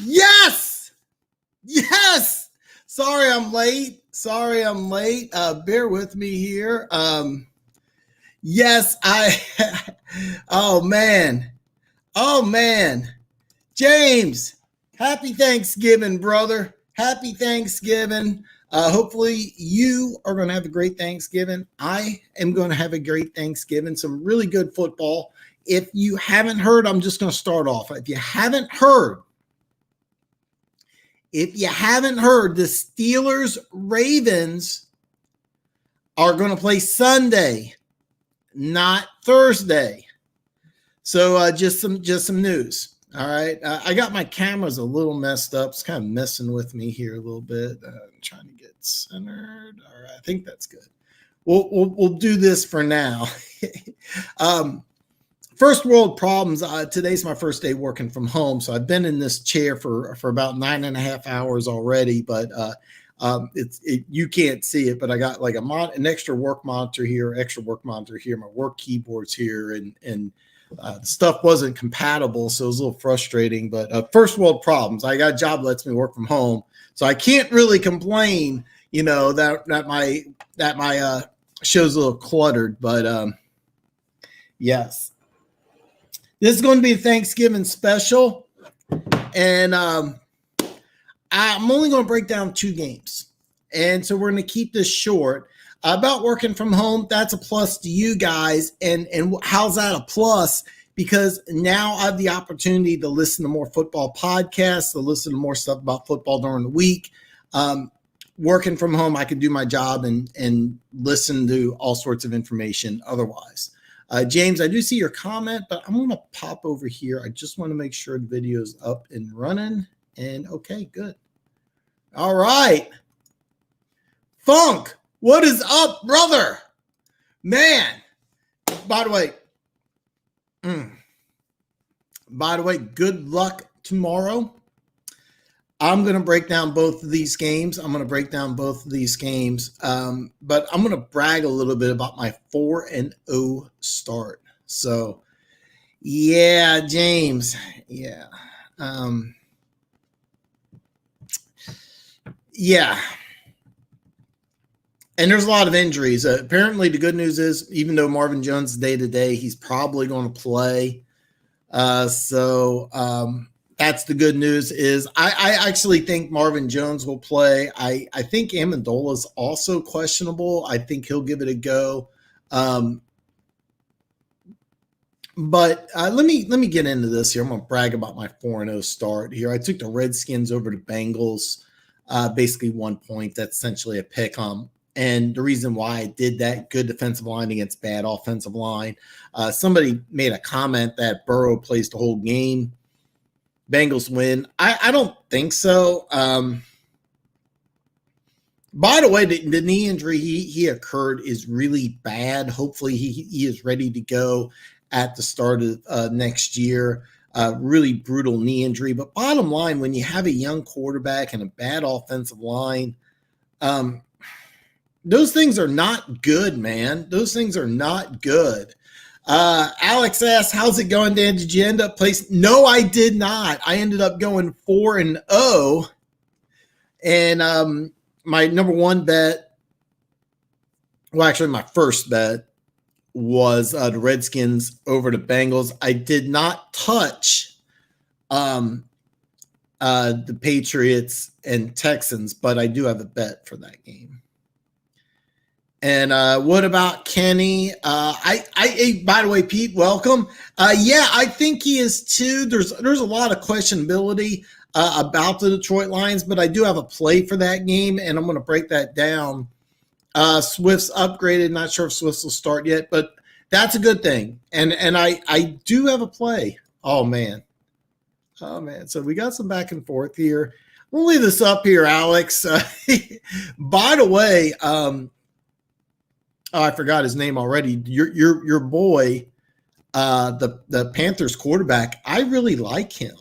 Yes. Yes. Sorry I'm late. Bear with me here. Yes, oh man. Oh man. James, happy Thanksgiving, brother. Happy Thanksgiving. Hopefully you are going to have a great Thanksgiving. I am going to have a great Thanksgiving. Some really good football. If you haven't heard, I'm just going to start off. If you haven't heard, the Steelers Ravens are going to play Sunday, not Thursday. So just some news. All right. I got my cameras a little messed up. It's kind of messing with me here a little bit. I'm trying to get centered. All right. I think that's good. We'll do this for now. First world problems. Today's my first day working from home. So I've been in this chair for about 9.5 hours already, but you can't see it, but I got like an extra work monitor here. My work keyboard's here, and stuff wasn't compatible, so it was a little frustrating. But first world problems. I got a job that lets me work from home, so I can't really complain. That my show's a little cluttered, but yes. This is going to be a Thanksgiving special, and I'm only going to break down 2 games. And so we're going to keep this short. About working from home, that's a plus to you guys. And how's that a plus? Because now I have the opportunity to listen to more football podcasts, to listen to more stuff about football during the week. Working from home, I can do my job and listen to all sorts of information otherwise. James, I do see your comment, but I'm going to pop over here. I just want to make sure the video is up and running. And okay, good. All right. Funk, what is up, brother? Man, by the way, good luck tomorrow. I'm going to break down both of these games. But I'm going to brag a little bit about my 4-0 start. So, yeah, James. Yeah. Yeah. And there's a lot of injuries. Apparently, the good news is, even though Marvin Jones is day-to-day, he's probably going to play. That's the good news. Is I actually think Marvin Jones will play. I think Amendola is also questionable. I think he'll give it a go. But let me get into this here. I'm going to brag about my 4-0 start here. I took the Redskins over the Bengals, basically 1 point. That's essentially a pick 'em. And the reason why I did that, good defensive line against bad offensive line. Somebody made a comment that Burrow plays the whole game. Bengals win. I don't think so. By the way, the knee injury he occurred is really bad. Hopefully he is ready to go at the start of next year. Really brutal knee injury. But bottom line, when you have a young quarterback and a bad offensive line, those things are not good, man. Those things are not good. Alex asks, how's it going, Dan? Did you end up placing? No, I did not. I ended up going 4-0. And my number one bet, well, actually my first bet was the Redskins over the Bengals. I did not touch the Patriots and Texans, but I do have a bet for that game. And what about Kenny? By the way, Pete, welcome. Yeah, I think he is too. There's a lot of questionability about the Detroit Lions, but I do have a play for that game, and I'm going to break that down. Swift's upgraded. Not sure if Swift's will start yet, but that's a good thing. And I do have a play. Oh man. So we got some back and forth here. We'll leave this up here, Alex. By the way, I forgot his name already. Your boy, the Panthers quarterback. I really like him.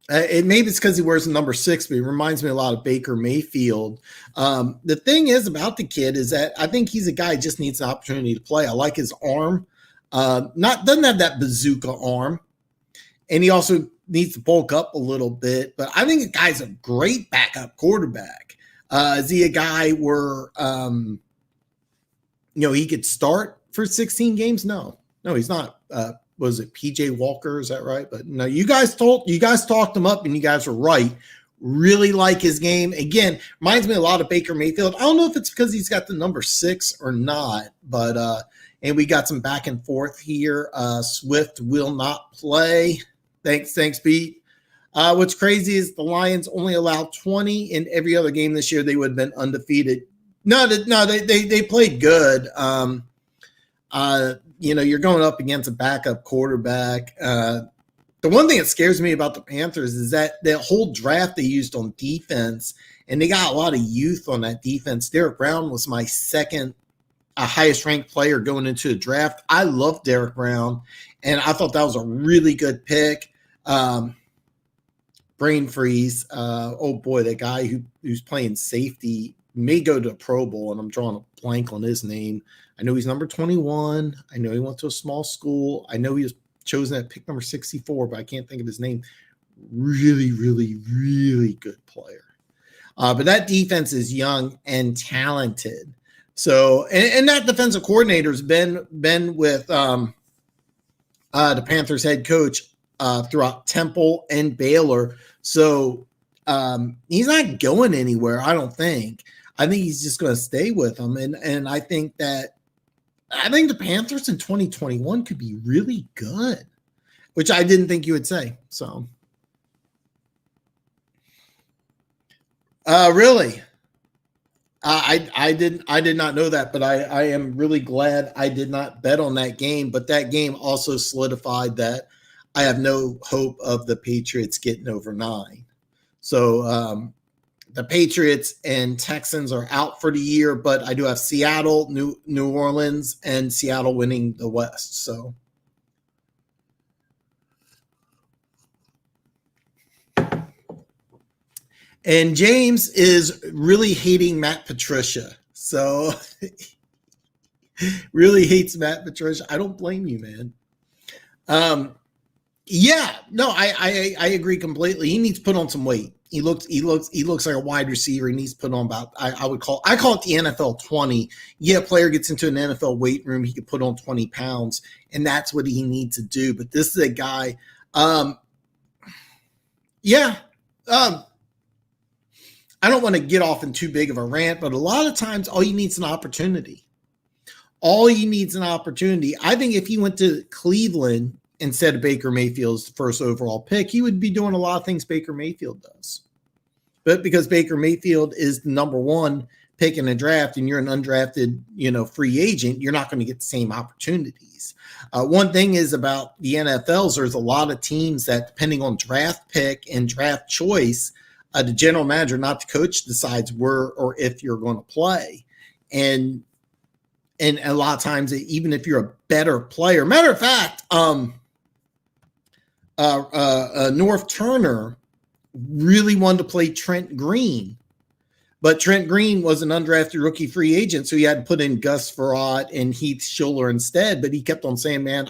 Maybe it's because he wears the number 6, but he reminds me a lot of Baker Mayfield. The thing is about the kid is that I think he's a guy who just needs an opportunity to play. I like his arm. Doesn't have that bazooka arm, and he also needs to bulk up a little bit, but I think the guy's a great backup quarterback. Is he a guy where he could start for 16 games? No, he's not. Was it PJ Walker? Is that right? But no, you guys talked him up, and you guys were right. Really like his game. Again, reminds me a lot of Baker Mayfield. I don't know if it's because he's got the number 6 or not, but and we got some back and forth here. Swift will not play. Thanks, Pete. What's crazy is the Lions only allowed 20 in every other game this year. They would have been undefeated. No, they played good. You're going up against a backup quarterback. The one thing that scares me about the Panthers is that the whole draft they used on defense, and they got a lot of youth on that defense. Derek Brown was my second highest ranked player going into the draft. I love Derek Brown, and I thought that was a really good pick. Brain freeze. Oh boy, that guy who's playing safety may go to a Pro Bowl, and I'm drawing a blank on his name. I know he's number 21. I know he went to a small school. I know he was chosen at pick number 64, but I can't think of his name. Really, really, really good player. But that defense is young and talented. So, and that defensive coordinator's been with the Panthers head coach throughout Temple and Baylor. So he's not going anywhere, I don't think. I think he's just going to stay with them. And I think the Panthers in 2021 could be really good, which I didn't think you would say. So, really, I did not know that, but I am really glad I did not bet on that game. But that game also solidified that I have no hope of the Patriots getting over 9. So, the Patriots and Texans are out for the year, but I do have Seattle, New Orleans, and Seattle winning the West. So, and James is really hating Matt Patricia. So, really hates Matt Patricia. I don't blame you, man. Yeah, no, I agree completely. He needs to put on some weight. He looks like a wide receiver. He needs to put on about, I call it the NFL 20. Yeah, a player gets into an NFL weight room, he could put on 20 pounds, and that's what he needs to do. But this is a guy, I don't want to get off in too big of a rant, but a lot of times all you need is an opportunity. I think if he went to Cleveland instead of Baker Mayfield's first overall pick, he would be doing a lot of things Baker Mayfield does. But because Baker Mayfield is the number 1 pick in a draft and you're an undrafted, free agent, you're not going to get the same opportunities. One thing is about the NFLs, there's a lot of teams that, depending on draft pick and draft choice, the general manager, not the coach, decides where or if you're going to play. And a lot of times, even if you're a better player, matter of fact, North Turner really wanted to play Trent Green, but Trent Green was an undrafted rookie free agent, so he had to put in Gus Frerotte and Heath Schuler instead. But he kept on saying, "Man,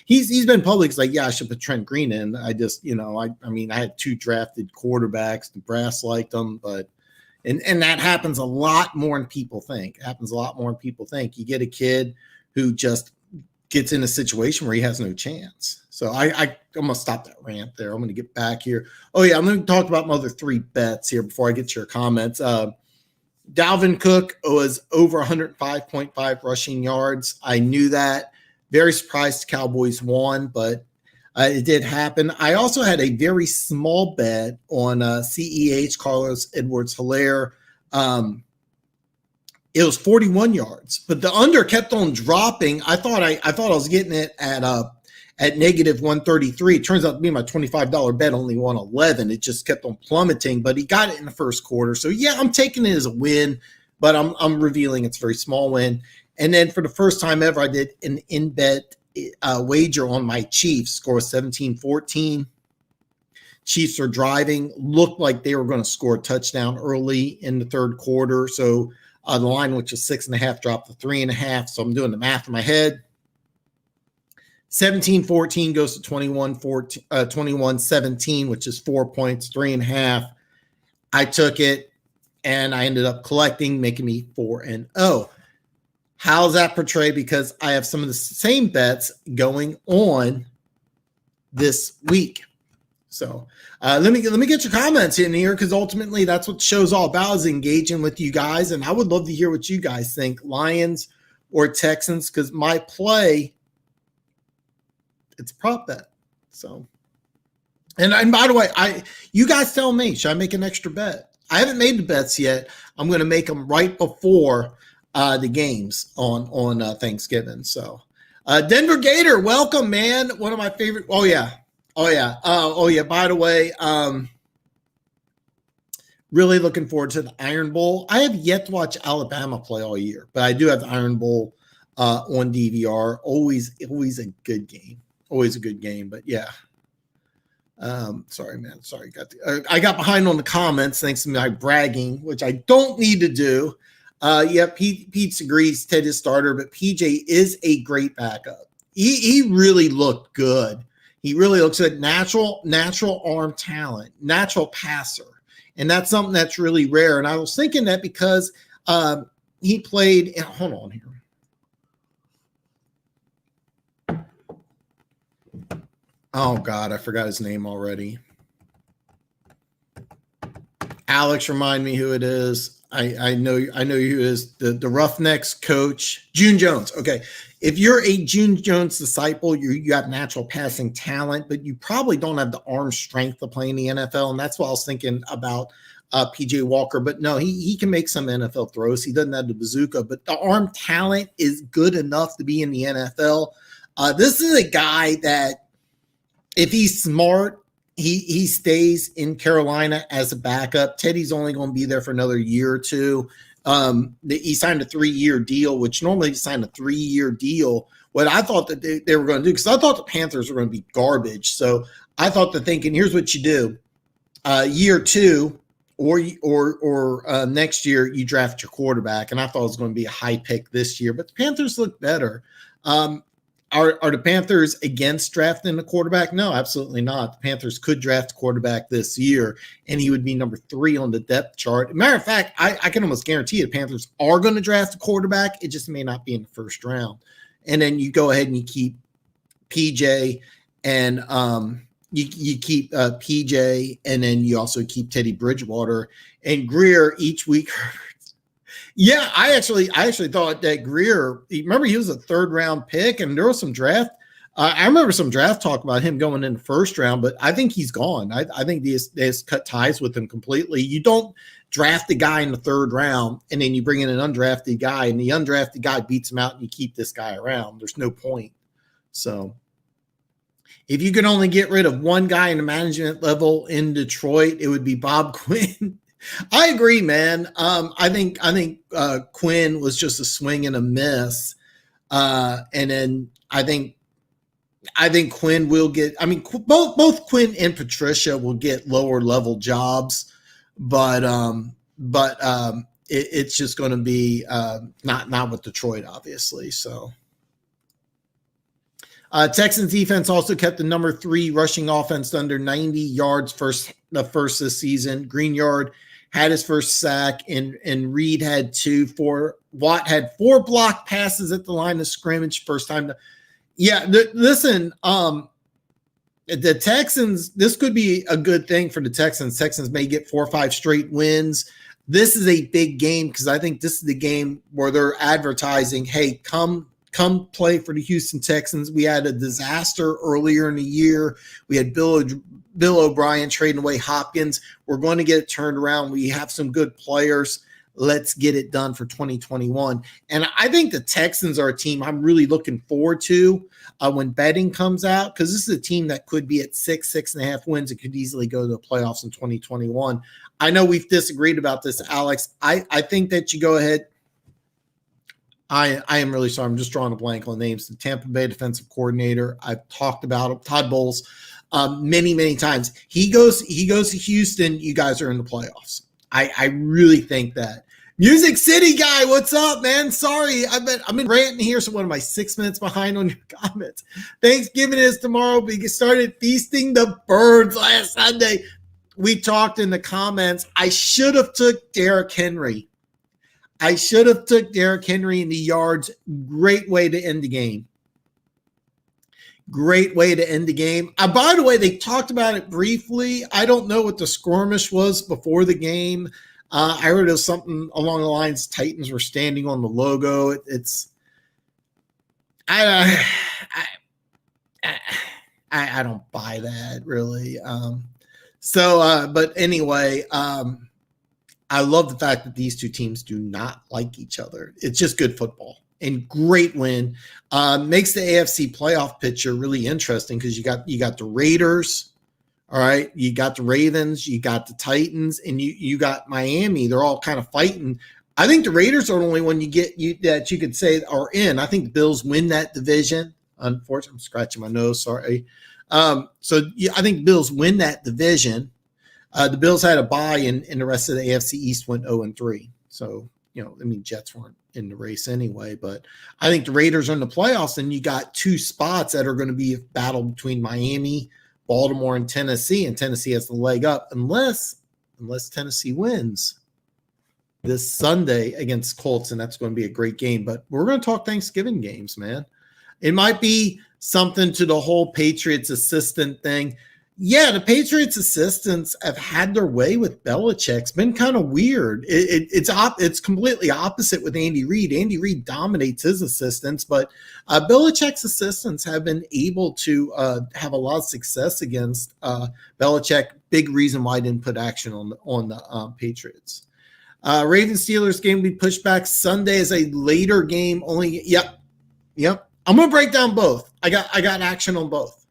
he's been public. It's like, yeah, I should put Trent Green in." I just, I had 2 drafted quarterbacks. The brass liked them, but and that happens a lot more than people think. You get a kid who just gets in a situation where he has no chance. So I'm going to stop that rant there. I'm going to get back here. Oh, yeah, I'm going to talk about my other 3 bets here before I get to your comments. Dalvin Cook was over 105.5 rushing yards. I knew that. Very surprised the Cowboys won, but it did happen. I also had a very small bet on CEH, Carlos Edwards-Helaire. It was 41 yards, but the under kept on dropping. I thought I was getting it at negative 133. It turns out to be my $25 bet only won 11. It just kept on plummeting, but he got it in the first quarter. So yeah, I'm taking it as a win, but I'm revealing it's a very small win. And then for the first time ever, I did an in-bet wager on my Chiefs. Score was 17-14. Chiefs are driving. Looked like they were going to score a touchdown early in the third quarter. So the line, which was 6.5, dropped to 3.5. So I'm doing the math in my head. 17-14 goes to 21-17, which is 4 points, 3.5. I took it and I ended up collecting, making me 4-0. How's that portrayed? Because I have some of the same bets going on this week. So let me get your comments in here, because ultimately that's what the show's all about, is engaging with you guys. And I would love to hear what you guys think, Lions or Texans, because my play, it's prop bet. So, and by the way, you guys tell me, should I make an extra bet? I haven't made the bets yet. I'm going to make them right before the games on Thanksgiving. So, Denver Gator, welcome, man. One of my favorite. Oh yeah. By the way, really looking forward to the Iron Bowl. I have yet to watch Alabama play all year, but I do have the Iron Bowl on DVR. Always a good game. Always a good game. But yeah. Sorry, man. Sorry. I got behind on the comments thanks to my bragging, which I don't need to do. Pete agrees Ted is starter, but PJ is a great backup. He really looked good. He really looks at natural arm talent, natural passer. And that's something that's really rare. And I was thinking that because he played, hold on here. Oh God, I forgot his name already. Alex, remind me who it is. I know who it is. The Roughnecks coach, June Jones. Okay. If you're a June Jones disciple, you have natural passing talent, but you probably don't have the arm strength to play in the NFL. And that's what I was thinking about PJ Walker. But no, he can make some NFL throws. He doesn't have the bazooka, but the arm talent is good enough to be in the NFL. This is a guy that, if he's smart, he stays in Carolina as a backup. Teddy's only going to be there for another year or two. He signed a 3-year deal, which normally he signed a 3-year deal. What I thought that they were going to do, because I thought the Panthers were going to be garbage. So I thought the thinking, here's what you do. Year 2 or next year, you draft your quarterback. And I thought it was going to be a high pick this year, but the Panthers look better. Are the Panthers against drafting a quarterback? No, absolutely not. The Panthers could draft a quarterback this year, and he would be number 3 on the depth chart. Matter of fact, I can almost guarantee the Panthers are going to draft a quarterback. It just may not be in the first round. And then you go ahead and you keep PJ, and you keep PJ, and then you also keep Teddy Bridgewater and Greer each week. Yeah, I actually thought that Greer, remember he was a 3rd round pick, and there was some draft. I remember some draft talk about him going in the 1st round, but I think he's gone. I think they just cut ties with him completely. You don't draft a guy in the 3rd round and then you bring in an undrafted guy, and the undrafted guy beats him out, and you keep this guy around. There's no point. So if you could only get rid of one guy in the management level in Detroit, it would be Bob Quinn. I agree, man. I think Quinn was just a swing and a miss, and then I think Quinn will get. I mean, both Quinn and Patricia will get lower level jobs, but it's just going to be not with Detroit, obviously. So. Texans defense also kept the number 3 rushing offense to under 90 yards the first this season. Greenyard had his first sack, and Reed had 2. Watt had 4 block passes at the line of scrimmage first time. Listen, the Texans, this could be a good thing for the Texans. Texans may get 4 or 5 straight wins. This is a big game, because I think this is the game where they're advertising, hey, come play for the Houston Texans. We had a disaster earlier in the year. We had Bill O'Brien trading away Hopkins. We're going to get it turned around. We have some good players. Let's get it done for 2021. And I think the Texans are a team I'm really looking forward to when betting comes out, because this is a team that could be at 6.5 wins. It could easily go to the playoffs in 2021. I know we've disagreed about this, Alex. I think that you go ahead. I am really sorry. I'm just drawing a blank on names. The Tampa Bay defensive coordinator. I've talked about him, Todd Bowles, many times. He goes to Houston. You guys are in the playoffs. I really think that. Music City guy, what's up, man? Sorry, I've been ranting here. So, what am I, 6 minutes behind on your comments? Thanksgiving is tomorrow. We started feasting the birds last Sunday. We talked in the comments. I should have took Derrick Henry. in the yards. Great way to end the game. Great way to end the game. By the way, they talked about it briefly. I don't know what the skirmish was before the game. I heard it was something along the lines Titans were standing on the logo. I don't buy that really. But anyway, I love the fact that these two teams do not like each other. It's just good football and great win. Makes the AFC playoff picture really interesting because you got the Raiders. All right, you got the Ravens, you got the Titans, and you got Miami. They're all kind of fighting. I think the Raiders are the only one that you could say are in. I think the Bills win that division. Unfortunately, I'm scratching my nose. Sorry. I think the Bills win that division. The Bills had a bye, and the rest of the AFC East went 0-3. So Jets weren't in the race anyway. But I think the Raiders are in the playoffs, and you got two spots that are going to be a battle between Miami, Baltimore, and Tennessee, and Tennessee has the leg up unless Tennessee wins this Sunday against Colts, and that's going to be a great game. But we're going to talk Thanksgiving games, man. It might be something to the whole Patriots assistant thing. Yeah, the Patriots assistants have had their way with Belichick. It's been kind of weird. It's completely opposite with Andy Reid. Andy Reid dominates his assistants, but Belichick's assistants have been able to have a lot of success against Belichick. Big reason why I didn't put action on the Patriots. Ravens Steelers game will be pushed back Sunday as a later game. Only yep. I'm gonna break down both. I got action on both.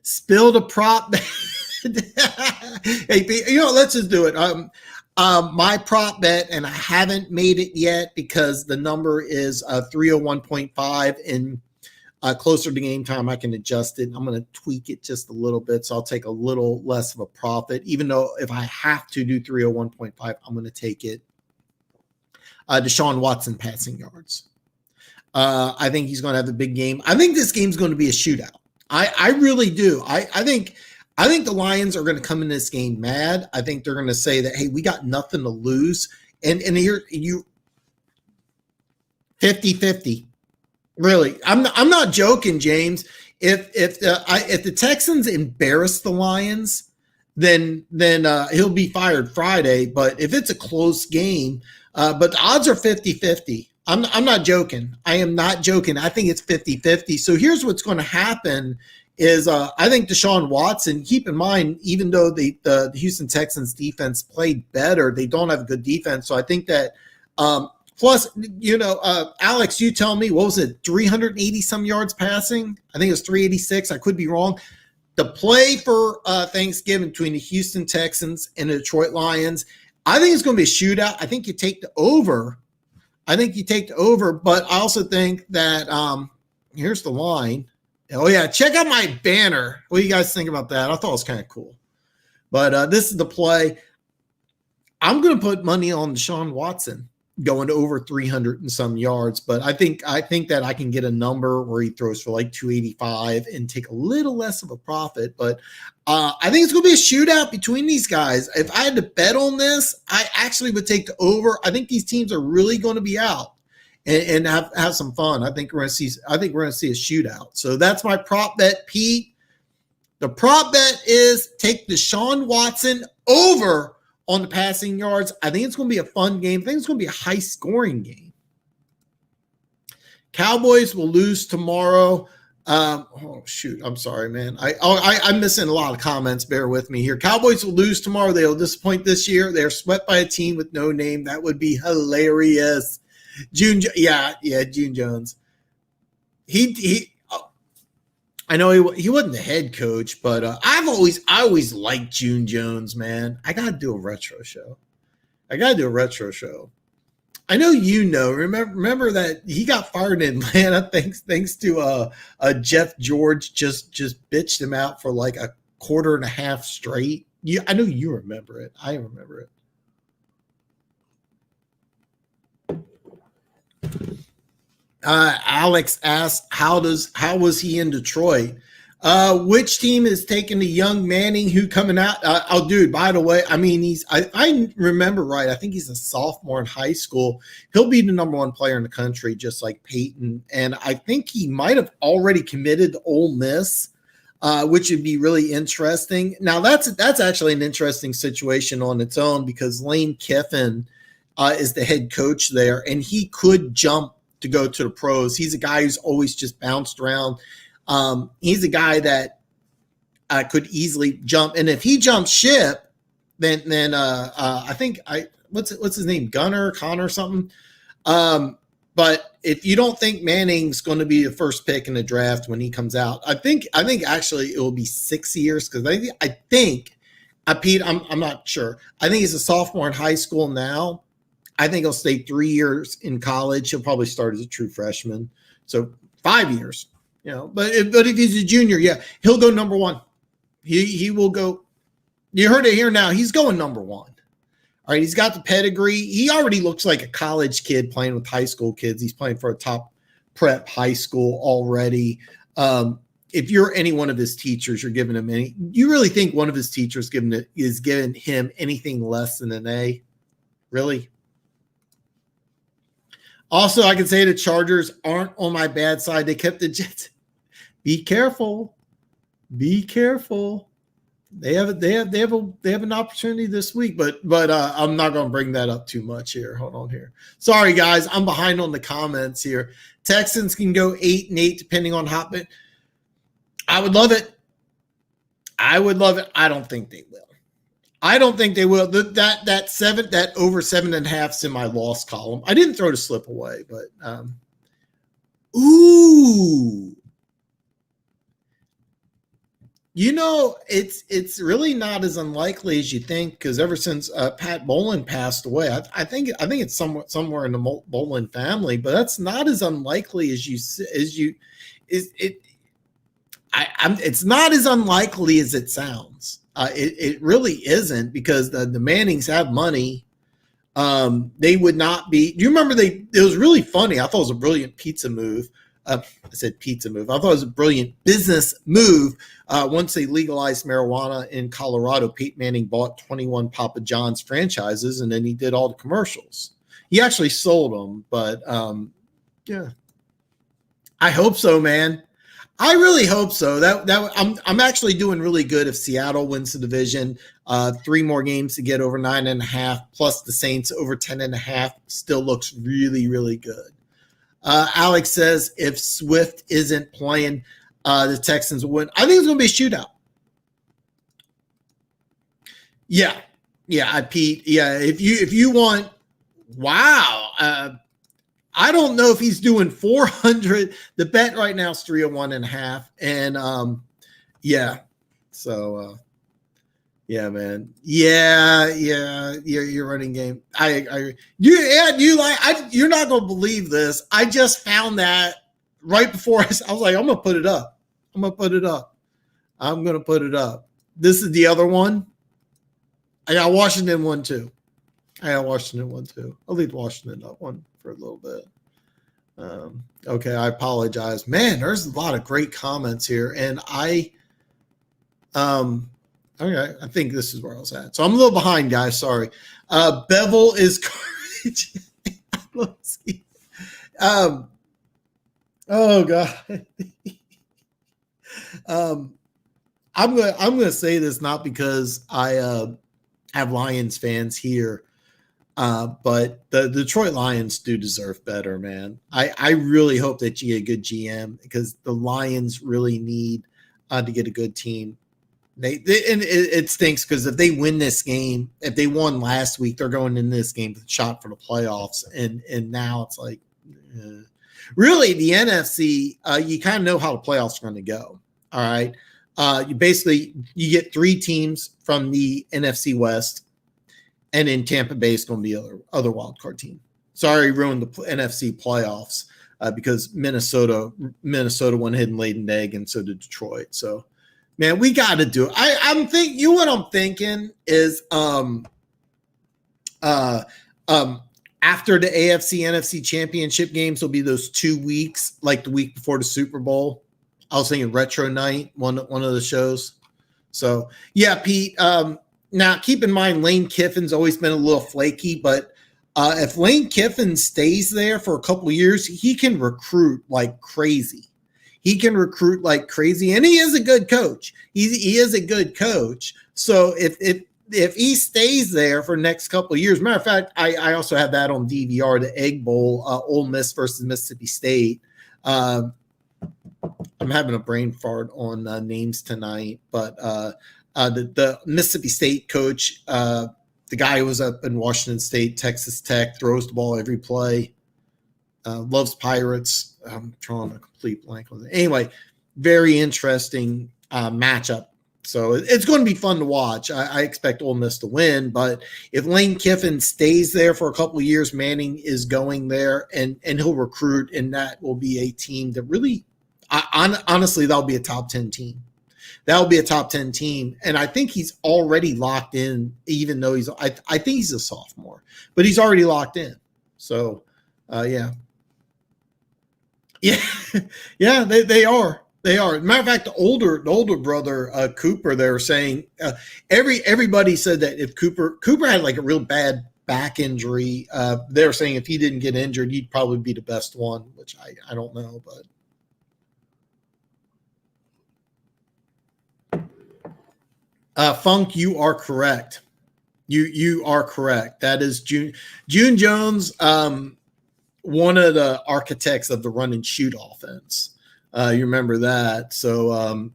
Spill the prop. Hey, let's just do it. My prop bet, and I haven't made it yet because the number is 301.5, and closer to game time, I can adjust it. I'm going to tweak it just a little bit, so I'll take a little less of a profit, even though if I have to do 301.5, I'm going to take it. Deshaun Watson passing yards. I think he's going to have a big game. I think this game's going to be a shootout. I really do. I think the Lions are going to come in this game mad. I think they're going to say that, hey, we got nothing to lose. And here you 50-50. Really. I'm not joking, James. If the Texans embarrass the Lions, then he'll be fired Friday. But if it's a close game, but the odds are 50-50. I'm not joking. I am not joking. I think it's 50-50. So here's what's going to happen is I think Deshaun Watson, keep in mind, even though the Houston Texans defense played better, they don't have a good defense. So I think that plus, Alex, you tell me, what was it, 380 some yards passing? I think it was 386. I could be wrong. The play for Thanksgiving between the Houston Texans and the Detroit Lions, I think it's going to be a shootout. I think you take the over. But I also think that here's the line. Oh, yeah, check out my banner. What do you guys think about that? I thought it was kind of cool. But this is the play. I'm going to put money on Deshaun Watson going over 300 and some yards. But I think that I can get a number where he throws for like 285 and take a little less of a profit. But I think it's going to be a shootout between these guys. If I had to bet on this, I actually would take the over. I think these teams are really going to be out and have some fun. I think we're going to see a shootout. So that's my prop bet, Pete. The prop bet is take Deshaun Watson over on the passing yards. I think it's going to be a fun game. I think it's going to be a high-scoring game. Cowboys will lose tomorrow. Oh, shoot. I'm sorry, man. I'm missing a lot of comments. Bear with me here. Cowboys will lose tomorrow. They'll disappoint this year. They're swept by a team with no name. That would be hilarious. June Jones. I know he wasn't the head coach, but I always liked June Jones, man. I got to do a retro show. I know remember that he got fired in Atlanta thanks to Jeff George just bitched him out for like a quarter and a half straight. I know you remember it. I remember it. Alex asked, how was he in Detroit? Which team is taking the young Manning who coming out? Oh, dude, by the way, I mean, I remember right. I think he's a sophomore in high school. He'll be the number one player in the country, just like Peyton. And I think he might have already committed to Ole Miss, which would be really interesting. Now, that's actually an interesting situation on its own because Lane Kiffin is the head coach there, and he could jump to go to the pros. He's a guy who's always just bounced around. He's a guy that could easily jump, and if he jumps ship, then I think what's his name, Connor something. But if you don't think Manning's going to be the first pick in the draft when he comes out, I think actually it will be 6 years because I think Pete, I'm not sure. I think he's a sophomore in high school now. I think he'll stay 3 years in college. He'll probably start as a true freshman, so 5 years. But if he's a junior, yeah, he'll go number one. He will go. You heard it here now. He's going number one. All right, he's got the pedigree. He already looks like a college kid playing with high school kids. He's playing for a top prep high school already. If you're any one of his teachers, you're giving him any. You really think one of his teachers is giving him anything less than an A? Really? Also, I can say the Chargers aren't on my bad side. They kept the Jets. Be careful. Be careful. They have an opportunity this week, but I'm not going to bring that up too much here. Hold on here. Sorry guys, I'm behind on the comments here. Texans can go 8-8 depending on Hotman. I would love it. I don't think they will. That over 7.5's in my loss column. I didn't throw the slip away, but ooh. It's really not as unlikely as you think because ever since Pat Bolin passed away, I think it's somewhere in the Bolin family, but that's not as unlikely it's not as unlikely as it sounds. It really isn't because the Mannings have money. They would not be. Do you remember it was really funny. I thought it was a brilliant pizza move. I said pizza move. I thought it was a brilliant business move. Once they legalized marijuana in Colorado, Peyton Manning bought 21 Papa John's franchises, and then he did all the commercials. He actually sold them, but yeah, I hope so, man. I really hope so. I'm actually doing really good if Seattle wins the division. 3 more games to get over 9.5, plus the Saints over 10.5 still looks really, really good. Alex says if Swift isn't playing, the Texans will win. I think it's going to be a shootout. Yeah, Pete. Yeah, if you want, wow. I don't know if he's doing 400. The bet right now is 301.5, and yeah. So yeah, man. Yeah. Your running game. You're not gonna believe this. I just found that right before I was like, I'm gonna put it up. I'm gonna put it up. This is the other one. I got Washington one too. I'll leave Washington up one for a little bit. Okay, I apologize. Man, there's a lot of great comments here, and okay, I think this is where I was at. So I'm a little behind, guys. Sorry. Bevel is courage. Let's see. Oh God. I'm gonna say this not because I have Lions fans here, but the Detroit Lions do deserve better, man. I really hope that you get a good GM because the Lions really need to get a good team. It stinks because if they win this game, if they won last week, they're going in this game with a shot for the playoffs, and now it's like, really the NFC, you kind of know how the playoffs are going to go. All right, you get 3 teams from the NFC West, and then Tampa Bay is going to be other wild card team. Sorry, ruined the NFC playoffs because Minnesota went ahead and laid an egg, and so did Detroit. So. Man, we got to do it. What I'm thinking is, after the AFC NFC championship games will be those 2 weeks, like the week before the Super Bowl. I was thinking retro night, one of the shows. So yeah, Pete. Now keep in mind Lane Kiffin's always been a little flaky, but if Lane Kiffin stays there for a couple of years, he can recruit like crazy. He can recruit like crazy, and he is a good coach. He is a good coach. So if he stays there for the next couple of years, matter of fact, I also have that on DVR, the Egg Bowl, Ole Miss versus Mississippi State. I'm having a brain fart on names tonight, but the Mississippi State coach, the guy who was up in Washington State, Texas Tech, throws the ball every play, loves Pirates. I'm drawing a complete blank on it. Anyway, very interesting matchup. So it's going to be fun to watch. I expect Ole Miss to win, but if Lane Kiffin stays there for a couple of years, Manning is going there, and he'll recruit, and that will be a team that really, honestly, that'll be a top 10 team. That'll be a top 10 team, and I think he's already locked in, even though I think he's a sophomore, but he's already locked in. So, yeah. Yeah, they are. They are. Matter of fact, the older brother Cooper, they were saying everybody said that if Cooper had like a real bad back injury, they were saying if he didn't get injured, he'd probably be the best one, which I don't know, but Funk, you are correct. You are correct. That is June Jones, one of the architects of the run and shoot offense. You remember that. So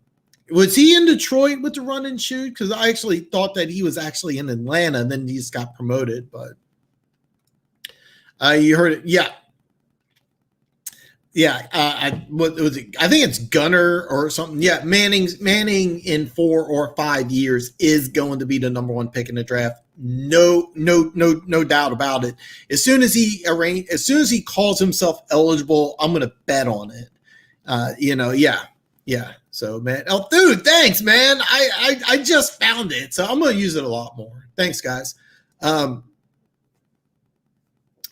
was he in Detroit with the run and shoot? Because I actually thought that he was actually in Atlanta, and then he just got promoted. But you heard it. Yeah. Yeah. What was it? I think it's Gunner or something. Yeah. Manning in 4 or 5 years is going to be the number 1 pick in the draft. No doubt about it. As soon as he calls himself eligible, I'm going to bet on it. Yeah. So, man, dude, thanks, man. I just found it, so I'm gonna use it a lot more. Thanks, guys.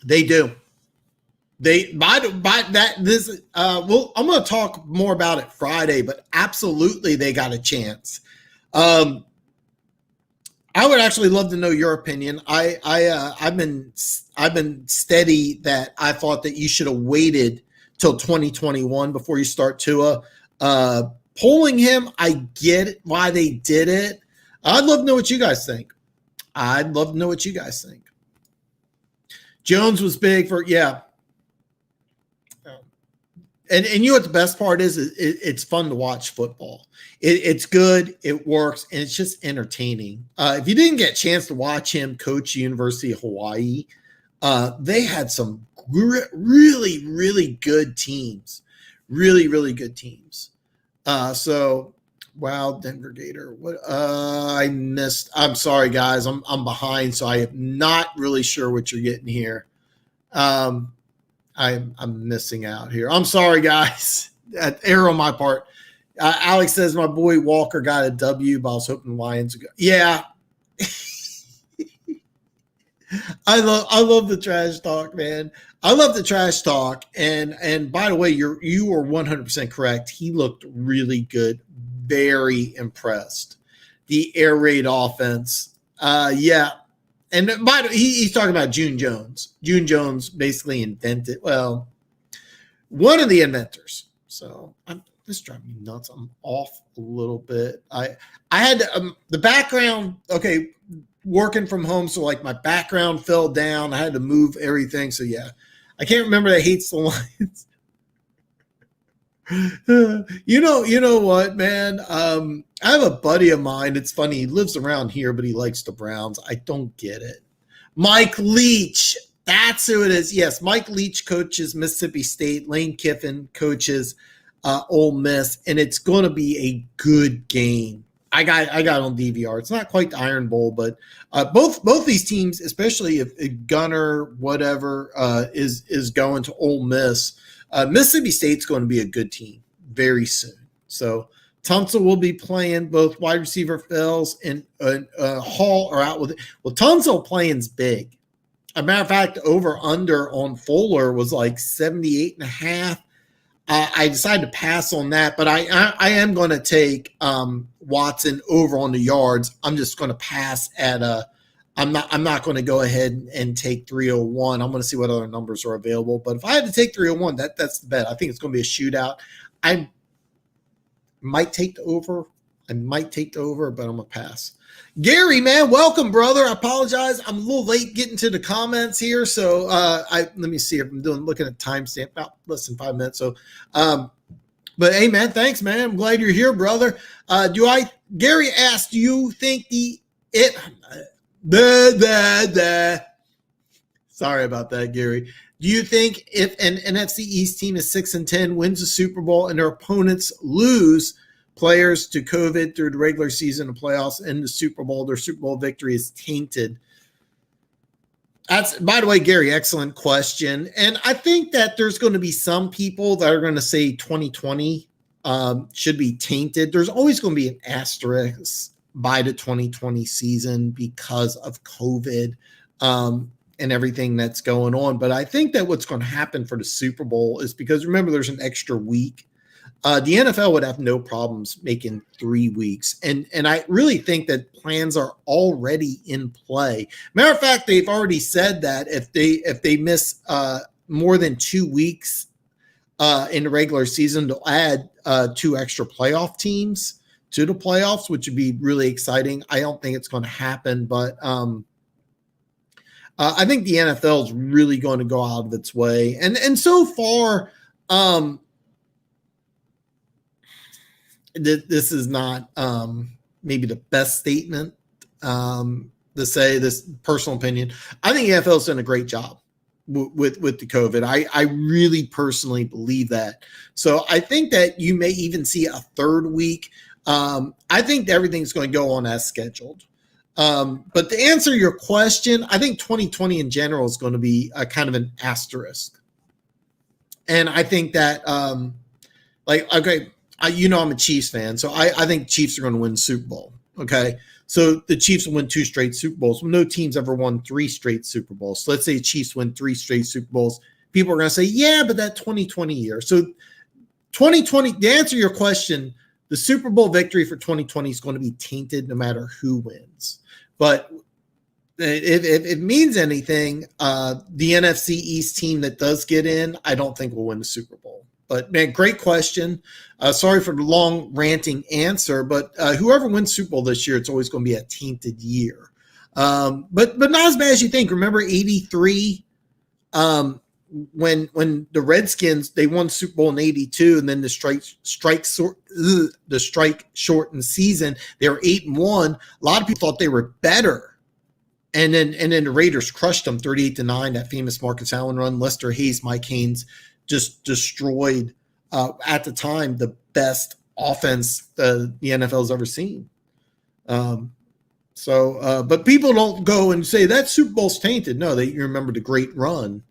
They do. They by that this. Well, I'm gonna talk more about it Friday, but absolutely, they got a chance. I would actually love to know your opinion. I've been steady that I thought that you should have waited till 2021 before you start Tua. Polling him, I get it, why they did it. I'd love to know what you guys think. Jones was big for, yeah. And you know what the best part is it's fun to watch football. It's good, it works, and it's just entertaining. If you didn't get a chance to watch him coach University of Hawaii, they had some really, really good teams. Really good teams. So, wow, Denver Gator. What I missed. I'm sorry, guys. I'm behind, so I am not really sure what you're getting here. I'm missing out here. I'm sorry, guys. Error on my part. Alex says my boy Walker got a W, but I was hoping the Lions would go. Yeah. I love the trash talk, man. I love the trash talk. And by the way, you were 100% correct. He looked really good. Very impressed. The air raid offense. Yeah. And by the way, he's talking about June Jones. June Jones basically invented, well, one of the inventors. So this driving me nuts. I'm off a little bit. I had the background. Okay. Working from home, so like my background fell down. I had to move everything. So yeah, I can't remember that hates the Lions. you know what, man? I have a buddy of mine. It's funny. He lives around here, but he likes the Browns. I don't get it. Mike Leach. That's who it is. Yes, Mike Leach coaches Mississippi State. Lane Kiffin coaches Ole Miss, and it's going to be a good game. I got on DVR. It's not quite the Iron Bowl, but both these teams, especially if Gunner whatever is going to Ole Miss, Mississippi State's going to be a good team very soon. So Tunsil will be playing both wide receiver Fells and Hall are out with it. Well, Tunsil playing's big. a matter of fact, over under on Fuller was like 78.5. I decided to pass on that, but I am going to take Watson over on the yards. I'm just going to pass at a. I'm not going to go ahead and take 301. I'm going to see what other numbers are available. But if I had to take 301, that's the bet. I think it's going to be a shootout. I might take the over. But I'm going to pass. Gary, man, welcome, brother. I apologize. I'm a little late getting to the comments here. So let me see if I'm looking at timestamp, about less than 5 minutes. So, but hey, man, thanks, man. I'm glad you're here, brother. Gary asked, do you think sorry about that, Gary. Do you think if an NFC East team is 6-10, wins the Super Bowl, and their opponents lose players to COVID through the regular season and playoffs and the Super Bowl, their Super Bowl victory is tainted? That's, by the way, Gary, excellent question. And I think that there's going to be some people that are going to say 2020 should be tainted. There's always going to be an asterisk by the 2020 season because of COVID and everything that's going on. But I think that what's going to happen for the Super Bowl is, because remember, there's an extra week. The NFL would have no problems making 3 weeks. And I really think that plans are already in play. Matter of fact, they've already said that if they miss more than 2 weeks in the regular season, they'll add 2 extra playoff teams to the playoffs, which would be really exciting. I don't think it's going to happen, but I think the NFL is really going to go out of its way. And so far, this is not maybe the best statement to say, this personal opinion. I think the NFL's done a great job with the COVID. I really personally believe that. So I think that you may even see a 3rd week. I think everything's going to go on as scheduled. But to answer your question, I think 2020 in general is going to be a kind of an asterisk. And I think that, I'm a Chiefs fan, so I think Chiefs are going to win the Super Bowl. Okay, so the Chiefs will win 2 straight Super Bowls. No team's ever won 3 straight Super Bowls. So let's say Chiefs win 3 straight Super Bowls. People are going to say, yeah, but that 2020 year. So 2020, to answer your question, the Super Bowl victory for 2020 is going to be tainted no matter who wins. But if it means anything, the NFC East team that does get in, I don't think will win the Super Bowl. But, man, great question. Sorry for the long ranting answer, but whoever wins Super Bowl this year, it's always going to be a tainted year. But not as bad as you think. Remember 83 when the Redskins, they won Super Bowl in 82, and then the strike shortened season, they were 8-1. A lot of people thought they were better. And then the Raiders crushed them 38-9, that famous Marcus Allen run. Lester Hayes, Mike Haynes just destroyed, at the time, the best offense the NFL's ever seen. But people don't go and say that Super Bowl's tainted. No, you remember the great run,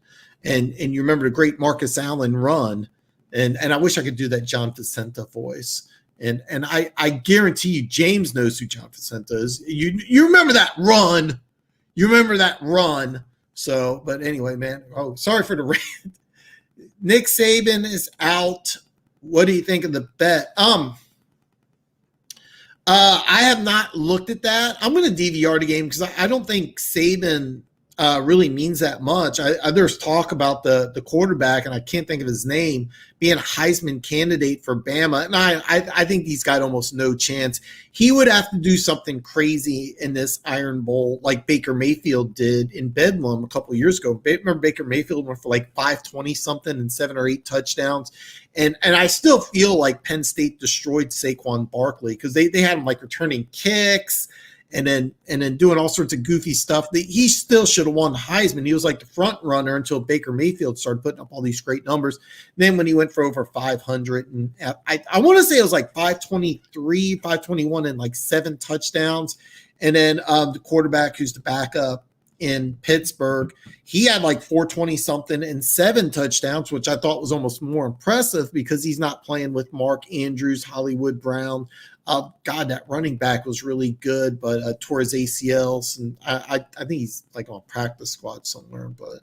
and you remember the great Marcus Allen run, and I wish I could do that John Facenta voice. And I guarantee you, James knows who John Facenta is. You remember that run. You remember that run. So, but anyway, man. Oh, sorry for the rant. Nick Saban is out. What do you think of the bet? I have not looked at that. I'm going to DVR the game because I don't think Saban really means that much. There's talk about the quarterback, and I can't think of his name, being a Heisman candidate for Bama. And I think he's got almost no chance. He would have to do something crazy in this Iron Bowl like Baker Mayfield did in Bedlam a couple of years ago. Remember Baker Mayfield went for like 520 something and 7 or 8 touchdowns. And I still feel like Penn State destroyed Saquon Barkley because they had him like returning kicks and then doing all sorts of goofy stuff. He still should have won the Heisman. He was like the front runner until Baker Mayfield started putting up all these great numbers. Then when he went for over 500, and I want to say it was like 523, 521, and like 7 touchdowns. And then the quarterback who's the backup, in Pittsburgh. He had like 420 something and 7 touchdowns, which I thought was almost more impressive because he's not playing with Mark Andrews, Hollywood Brown. God, that running back was really good, but tore his ACLs, and I think he's like on practice squad somewhere. But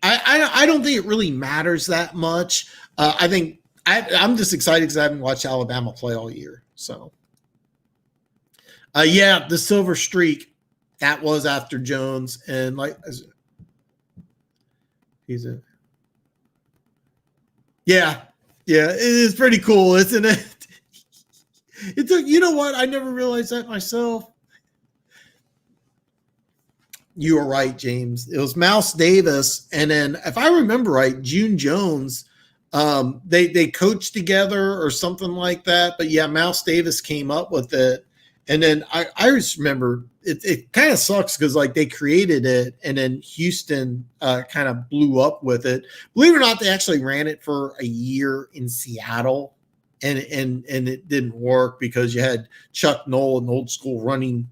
I don't think it really matters that much. I think I'm just excited because I haven't watched Alabama play all year. So, yeah, the silver streak, that was after Jones, and like he's a yeah, it is pretty cool, isn't it? It's you know what? I never realized that myself. You were right, James. It was Mouse Davis, and then if I remember right, June Jones. They coached together or something like that. But yeah, Mouse Davis came up with it, and then I just remember it kind of sucks because like they created it, and then Houston kind of blew up with it. Believe it or not, they actually ran it for a year in Seattle. And it didn't work because you had Chuck Noll, an old school running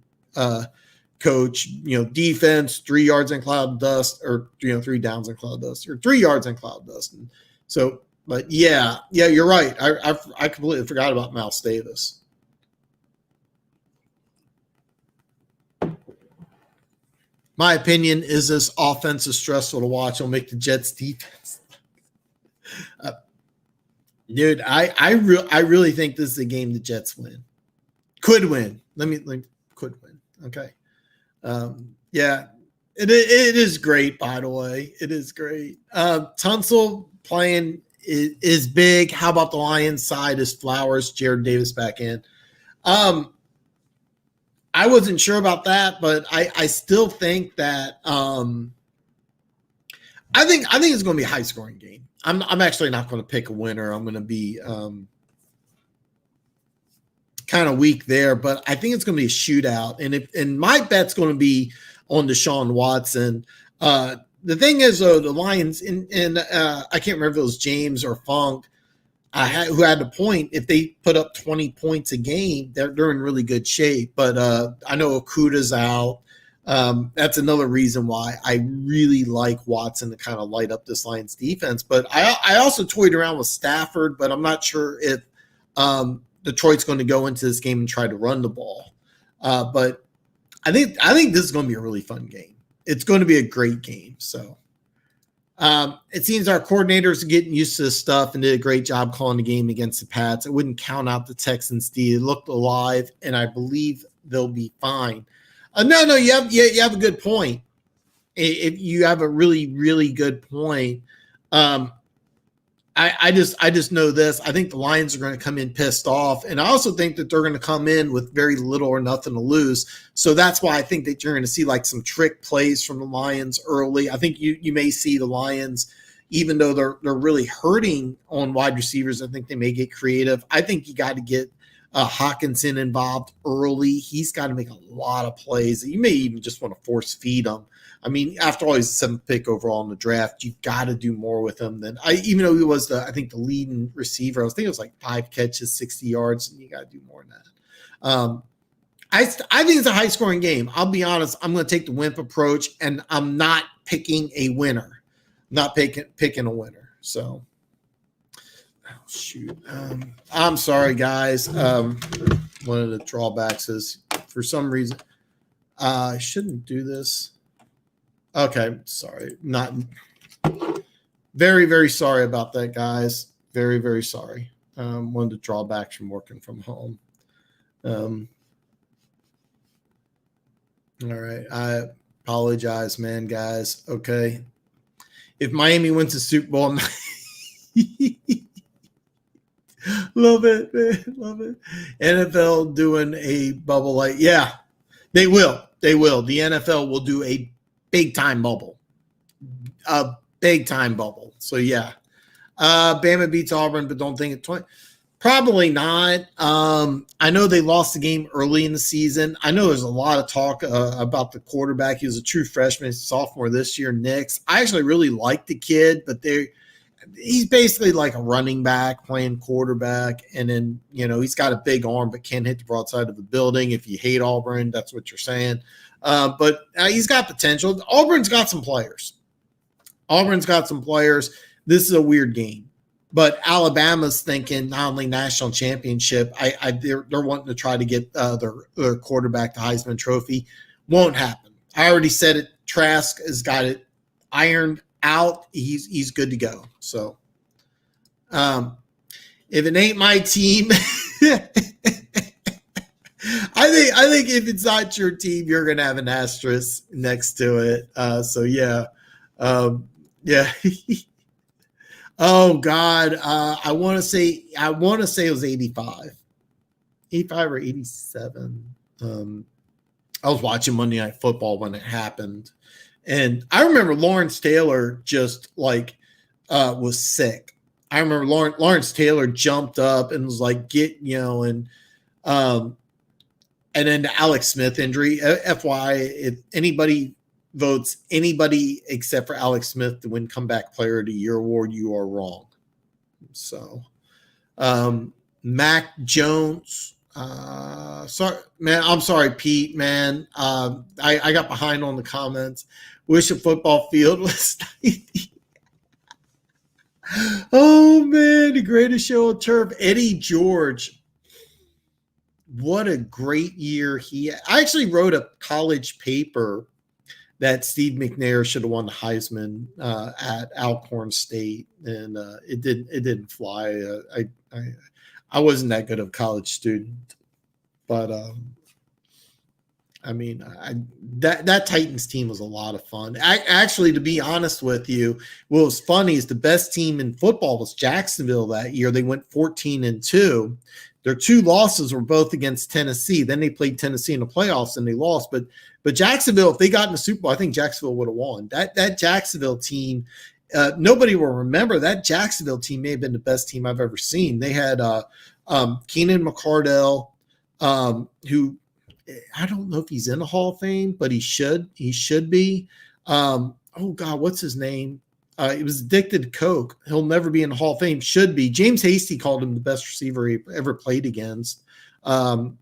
coach, defense, 3 yards in cloud dust, or 3 downs in cloud dust, or 3 yards in cloud dust. And so, but yeah, you're right. I completely forgot about Mouse Davis. My opinion is this offense is stressful to watch. It'll make the Jets defense. Dude, I really think this is a game the Jets win. Could win. Could win. Okay. Yeah, it is great, by the way. It is great. Tunsil playing is big. How about the Lions side is Flowers, Jared Davis back in. I wasn't sure about that, but I still think that I think it's going to be a high scoring game. I'm actually not going to pick a winner. I'm going to be kind of weak there, but I think it's going to be a shootout. And my bet's going to be on Deshaun Watson. The thing is, though, the Lions and I can't remember if it was James or Funk who had the point. If they put up 20 points a game, they're in really good shape. But I know Okuda's out. That's another reason why I really like Watson to kind of light up this Lions defense. But I also toyed around with Stafford, but I'm not sure if Detroit's going to go into this game and try to run the ball. But I think this is going to be a really fun game. It's going to be a great game. So it seems our coordinators are getting used to this stuff and did a great job calling the game against the Pats. I wouldn't count out the Texans D. It looked alive, and I believe they'll be fine. No, you have a good point. If you have a really, really good point, I just know this. I think the Lions are going to come in pissed off, and I also think that they're going to come in with very little or nothing to lose. So that's why I think that you're going to see like some trick plays from the Lions early. I think you may see the Lions, even though they're really hurting on wide receivers. I think they may get creative. I think you got to get Hawkinson involved early. He's got to make a lot of plays. You may even just want to force feed him. I mean, after all, he's the 7th pick overall in the draft. You've got to do more with him than even though he was the leading receiver. I was thinking it was like 5 catches, 60 yards, and you got to do more than that. I think it's a high scoring game. I'll be honest. I'm going to take the wimp approach, and I'm not picking a winner. I'm not picking a winner. So. Oh, shoot. I'm sorry, guys. One of the drawbacks is for some reason I shouldn't do this. Okay, sorry. Not very, very sorry about that, guys. Very, very sorry. One of the drawbacks from working from home. All right. I apologize, man, guys. Okay. If Miami wins the Super Bowl, love it, man. Love it. NFL doing a bubble like, yeah, they will. They will. The NFL will do a big time bubble. A big time bubble. So, yeah. Bama beats Auburn, but don't think it's 20. Probably not. I know they lost the game early in the season. I know there's a lot of talk about the quarterback. He was a true freshman, sophomore this year, Nix. I actually really like the kid, but he's basically like a running back playing quarterback, and then he's got a big arm but can't hit the broadside of the building. If you hate Auburn, that's what you're saying. But he's got potential. Auburn's got some players. This is a weird game, but Alabama's thinking not only national championship. They're wanting to try to get their quarterback the Heisman Trophy. Won't happen. I already said it. Trask has got it ironed out. He's good to go. So, if it ain't my team, I think if it's not your team, you're gonna have an asterisk next to it. So yeah, yeah. Oh God, I want to say it was 85 or 87. I was watching Monday Night Football when it happened, and I remember Lawrence Taylor just was sick. I remember Lawrence Taylor jumped up and was like, and then the Alex Smith injury. FYI, if anybody votes anybody except for Alex Smith to win Comeback Player of the Year award, you are wrong. So, Mac Jones. Sorry, man. I'm sorry, Pete. Man, I got behind on the comments. Wish a football field was 90. Oh man, the greatest show on turf. Eddie George. What a great year I actually wrote a college paper that Steve McNair should have won the Heisman at Alcorn State, and it didn't fly. I wasn't that good of a college student, but that Titans team was a lot of fun. Actually, to be honest with you, what was funny is the best team in football was Jacksonville that year. They went 14-2. Their two losses were both against Tennessee. Then they played Tennessee in the playoffs and they lost. But Jacksonville, if they got in the Super Bowl, I think Jacksonville would have won. That Jacksonville team, nobody will remember. That Jacksonville team may have been the best team I've ever seen. They had Keenan McCardell, who I don't know if he's in the Hall of Fame, but he should. He should be. Oh God, what's his name? He was addicted to coke. He'll never be in the Hall of Fame. Should be. James Hasty called him the best receiver he ever played against. And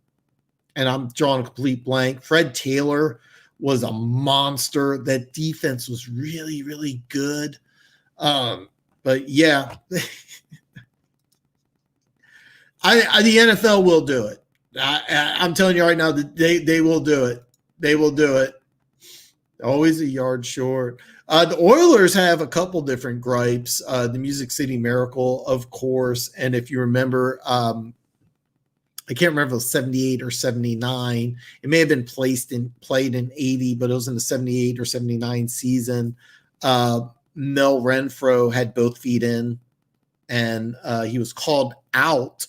I'm drawing a complete blank. Fred Taylor was a monster. That defense was really, really good. But yeah, the NFL will do it. I'm telling you right now that they will do it. They will do it. Always a yard short. The Oilers have a couple different gripes. The Music City Miracle, of course. And if you remember, I can't remember if it was 78 or 79. It may have been played in 80, but it was in the 78 or 79 season. Mel Renfro had both feet in, and he was called out,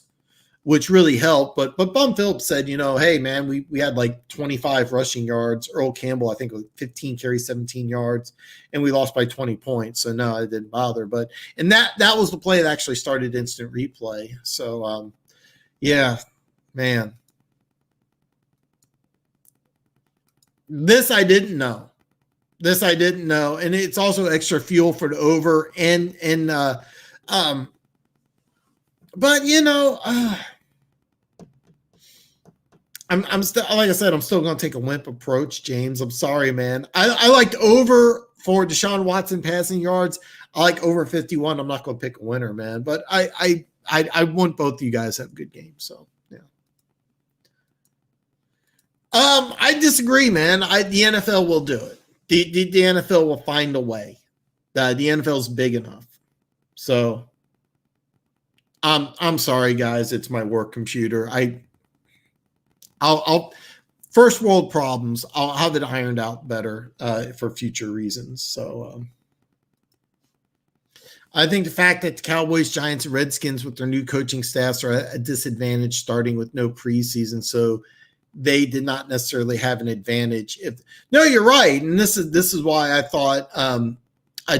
which really helped. But Bum Phillips said, hey, man, we had like 25 rushing yards. Earl Campbell, I think, was 15 carries, 17 yards, and we lost by 20 points. So, no, it didn't bother. And that was the play that actually started instant replay. So, yeah, man. This I didn't know. And it's also extra fuel for the over. But I'm still, like I said, I'm still going to take a limp approach, James. I'm sorry, man. I liked over for Deshaun Watson passing yards. I like over 51. I'm not going to pick a winner, man. But I want both of you guys to have good games. So yeah. I disagree, man. The NFL will do it. The NFL will find a way. The NFL is big enough. So I'm sorry, guys. It's my work computer. I'll first world problems. I'll have it ironed out better for future reasons. So I think the fact that the Cowboys, Giants, and Redskins with their new coaching staffs are at a disadvantage starting with no preseason. So they did not necessarily have an advantage. No, you're right. And this is why I thought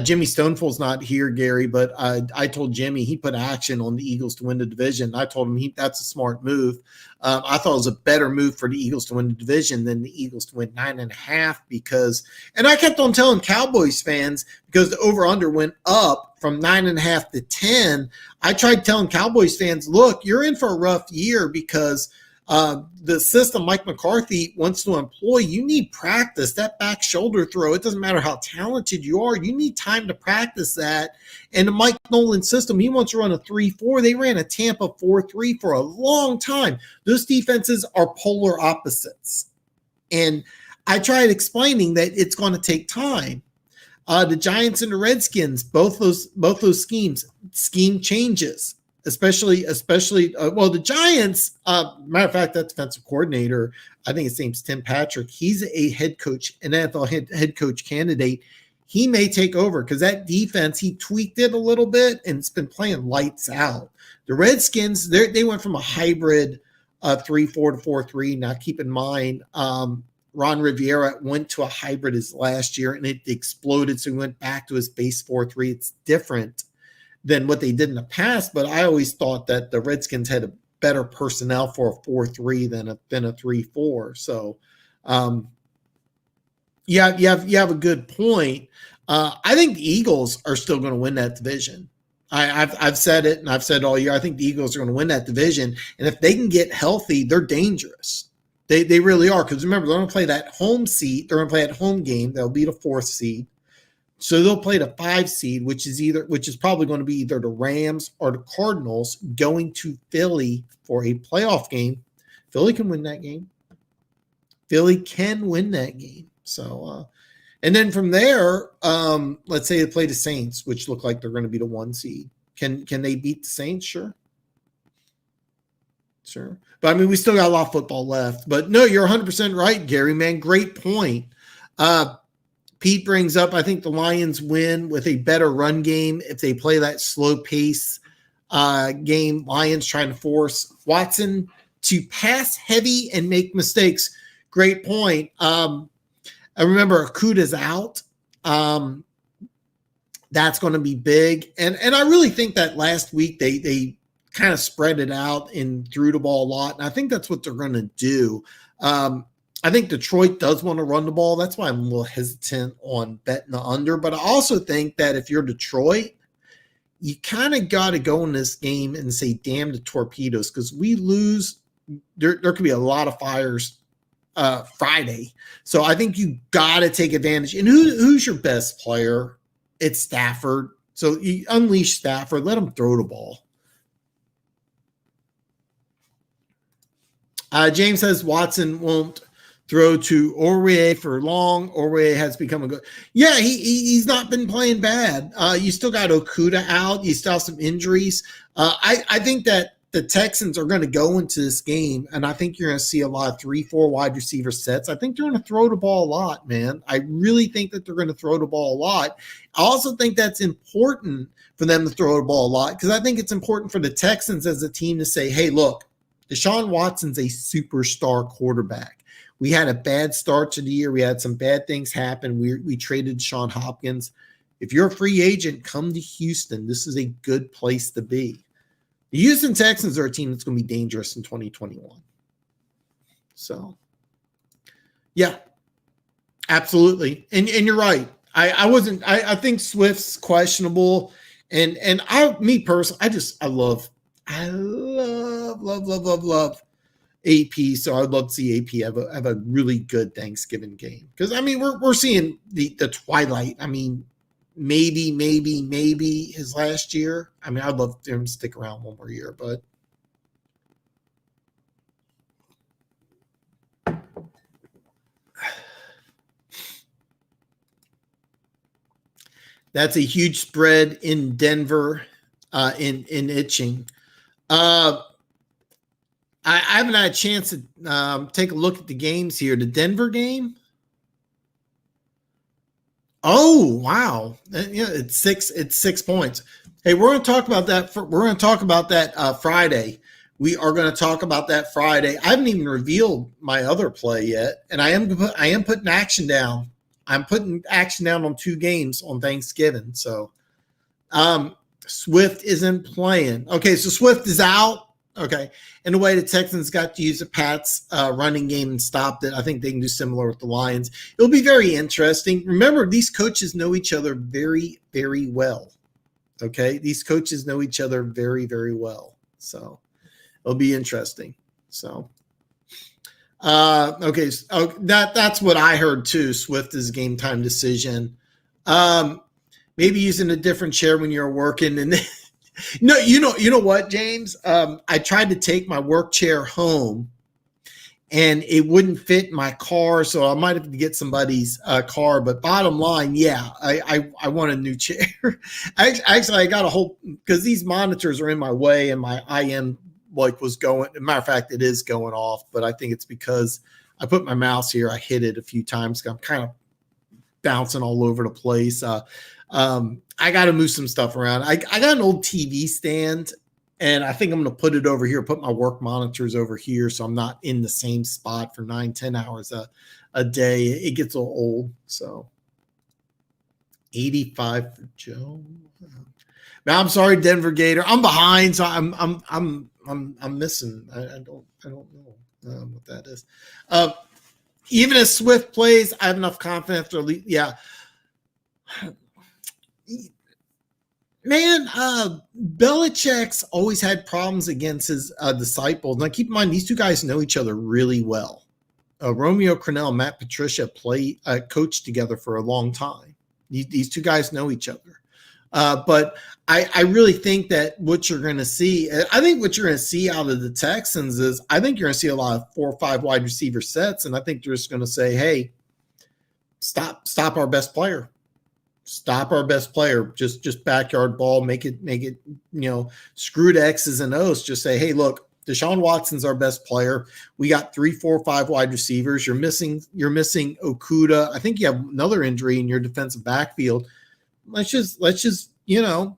Jimmy Stoneful's not here, Gary, but I told Jimmy he put action on the Eagles to win the division. I told him that's a smart move. I thought it was a better move for the Eagles to win the division than the Eagles to win 9.5 because, and I kept on telling Cowboys fans because the over-under went up from 9.5 to 10. I tried telling Cowboys fans, look, you're in for a rough year because the system Mike McCarthy wants to employ, you need practice. That back shoulder throw, it doesn't matter how talented you are, you need time to practice that. And the Mike Nolan system, he wants to run a 3-4. They ran a Tampa 4-3 for a long time. Those defenses are polar opposites. And I tried explaining that it's going to take time. The Giants and the Redskins, both those scheme changes. Especially, the Giants, matter of fact, that defensive coordinator, I think his name's Tim Patrick. He's a head coach, an NFL head coach candidate. He may take over because that defense, he tweaked it a little bit and it's been playing lights out. The Redskins, they went from a hybrid 3-4 to 4-3. Now, keep in mind, Ron Rivera went to a hybrid his last year and it exploded. So he went back to his base 4-3. It's different than what they did in the past, but I always thought that the Redskins had a better personnel for a 4-3 than a 3-4. So, you have a good point. I think the Eagles are still going to win that division. I've said it, and I've said it all year. I think the Eagles are going to win that division, and if they can get healthy, they're dangerous. They really are, because remember, they're going to play that home seed. They're going to play that home game. They'll be the 4th seed. So they'll play the 5 seed, which is probably going to be either the Rams or the Cardinals going to Philly for a playoff game. Philly can win that game. So, and then from there, let's say they play the Saints, which look like they're going to be the 1 seed. Can they beat the Saints? Sure. But I mean, we still got a lot of football left. But no, you're 100% right, Gary, man. Great point. Pete brings up, I think the Lions win with a better run game if they play that slow pace game. Lions trying to force Watson to pass heavy and make mistakes. Great point. I remember Akuta's out. That's going to be big. And I really think that last week they kind of spread it out and threw the ball a lot. And I think that's what they're going to do. I think Detroit does want to run the ball. That's why I'm a little hesitant on betting the under. But I also think that if you're Detroit, you kind of got to go in this game and say, damn the torpedoes, because we lose. There could be a lot of fires Friday. So I think you got to take advantage. And who's your best player? It's Stafford. So you unleash Stafford. Let him throw the ball. James says Watson won't throw to Aurier for long. Aurier has become a good. Yeah, he's not been playing bad. You still got Okuda out. You still have some injuries. I think that the Texans are going to go into this game, and I think you're going to see a lot of 3-4 wide receiver sets. I think they're going to throw the ball a lot, man. I really think that they're going to throw the ball a lot. I also think that's important for them to throw the ball a lot because I think it's important for the Texans as a team to say, hey, look, Deshaun Watson's a superstar quarterback. We had a bad start to the year. We had some bad things happen. We traded Deshaun Hopkins. If you're a free agent, come to Houston. This is a good place to be. The Houston Texans are a team that's going to be dangerous in 2021. So, yeah, absolutely. And you're right. I think Swift's questionable. And me personally, I love AP. So I'd love to see AP have a really good Thanksgiving game. Because, I mean, we're seeing the twilight. I mean, maybe his last year. I mean, I'd love him to stick around one more year, but that's a huge spread in Denver, in itching. I haven't had a chance to take a look at the games here. The Denver game. Oh, wow. Yeah, it's 6 points. Hey, we're going to talk about that. We're going to talk about that Friday. We are going to talk about that Friday. I haven't even revealed my other play yet, and I am putting action down I'm putting action down on 2 games on Thanksgiving. So Swift isn't playing. Okay, so Swift is out. Okay. In a way, the Texans got to use the Pats running game and stopped it. I think they can do similar with the Lions. It'll be very interesting. Remember, these coaches know each other very, very well. Okay. These coaches know each other very, very well. So it'll be interesting. So, okay. So, that's what I heard too. Swift is game time decision. Maybe using a different chair when you're working. And no, you know what, James? I tried to take my work chair home and it wouldn't fit in my car. So I might have to get somebody's car, but bottom line, yeah, I want a new chair. Actually, I got a whole, because these monitors are in my way and my IM was going, as a matter of fact, it is going off, but I think it's because I put my mouse here. I hit it a few times. I'm kind of bouncing all over the place. I got to move some stuff around. I got an old TV stand, and I think I'm going to put it over here, put my work monitors over here, so I'm not in the same spot for 9-10 hours a day. It gets a little old. So 85 for Joe. Now, I'm sorry, Denver Gator. I'm behind, so I'm missing. I don't know what that is. Even as Swift plays, I have enough confidence to lead. Yeah. Man, Belichick's always had problems against his disciples. Now, keep in mind, these 2 guys know each other really well. Romeo Crennel and Matt Patricia coached together for a long time. These 2 guys know each other. But I really think that what you're going to see, I think what you're going to see out of the Texans is, I think you're going to see a lot of 4 or 5 wide receiver sets, and I think they're just going to say, hey, stop our best player. Stop our best player. Just backyard ball. Make it. Screw the X's and O's. Just say, hey, look, Deshaun Watson's our best player. We got 3, 4, 5 wide receivers. You're missing Okuda. I think you have another injury in your defensive backfield. Let's just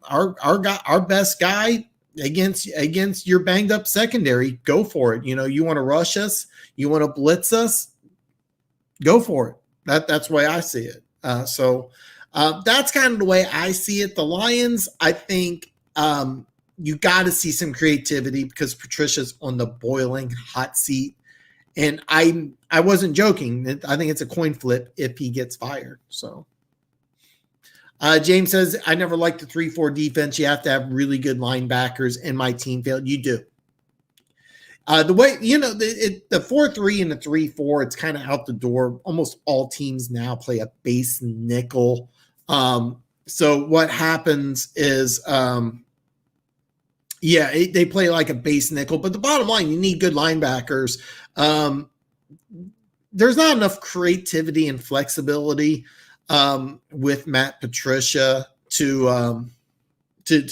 our best guy against your banged up secondary. Go for it. You want to rush us? You want to blitz us? Go for it. That's the way I see it. So that's kind of the way I see it. The Lions, I think you got to see some creativity because Patricia's on the boiling hot seat. And I wasn't joking. I think it's a coin flip if he gets fired. So James says, I never liked the 3-4 defense. You have to have really good linebackers, and my team failed. You do. The way, the 4-3 and the 3-4, it's kind of out the door. Almost all teams now play a base nickel. So what happens is, they play like a base nickel, but the bottom line, you need good linebackers. There's not enough creativity and flexibility with Matt Patricia to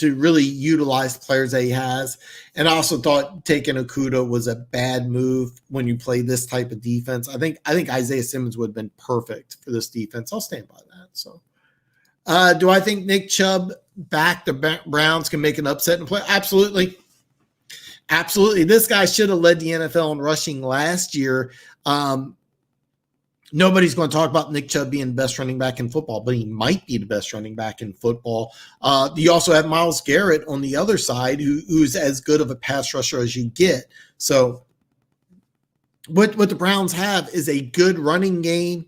really utilize players that he has. And I also thought taking Okuda was a bad move when you play this type of defense. I think Isaiah Simmons would have been perfect for this defense. I'll stand by that. So do I think Nick Chubb back the Browns can make an upset and play? Absolutely. Absolutely. This guy should have led the NFL in rushing last year. Nobody's going to talk about Nick Chubb being the best running back in football, but he might be the best running back in football. You also have Myles Garrett on the other side, who's as good of a pass rusher as you get. So what the Browns have is a good running game,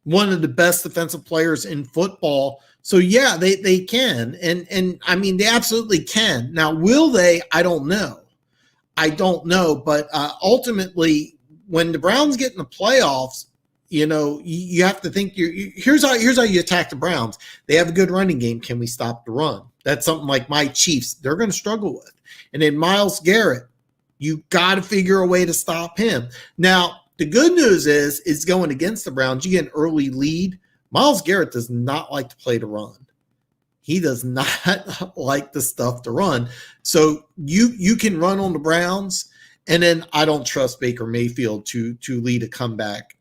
one of the best defensive players in football. So, yeah, they can. And I mean, they absolutely can. Now, will they? I don't know. But ultimately, when the Browns get in the playoffs, you have to think here's how you attack the Browns. They have a good running game. Can we stop the run? That's something like my Chiefs, they're going to struggle with. And then Myles Garrett, you got to figure a way to stop him. Now, the good news is going against the Browns, you get an early lead. Myles Garrett does not like to play the run. He does not like the stuff to run. So you can run on the Browns, and then I don't trust Baker Mayfield to lead a comeback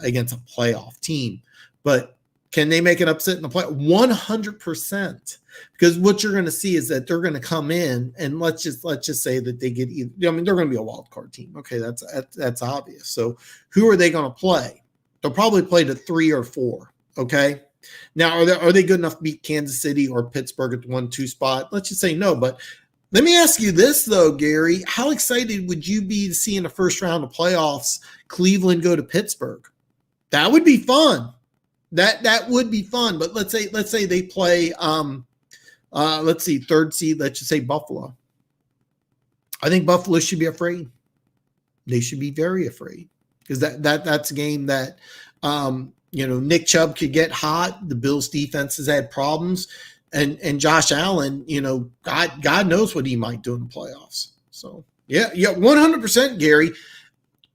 against a playoff team. But can they make an upset in the play? 100%. Because what you're going to see is that they're going to come in, and let's just say that they get they're going to be a wild card team. Okay, that's obvious. So who are they going to play? They'll probably play to 3 or 4. Okay. Now, are they good enough to beat Kansas City or Pittsburgh at the 1-2 spot? Let's just say no. But let me ask you this, though, Gary. How excited would you be to see in the first round of playoffs Cleveland go to Pittsburgh? That would be fun. That would be fun. But let's say they play let's see, third seed, let's just say Buffalo. I think Buffalo should be afraid. They should be very afraid because that's a game that Nick Chubb could get hot. The Bills defense has had problems, and Josh Allen, God knows what he might do in the playoffs. So yeah, 100%, Gary.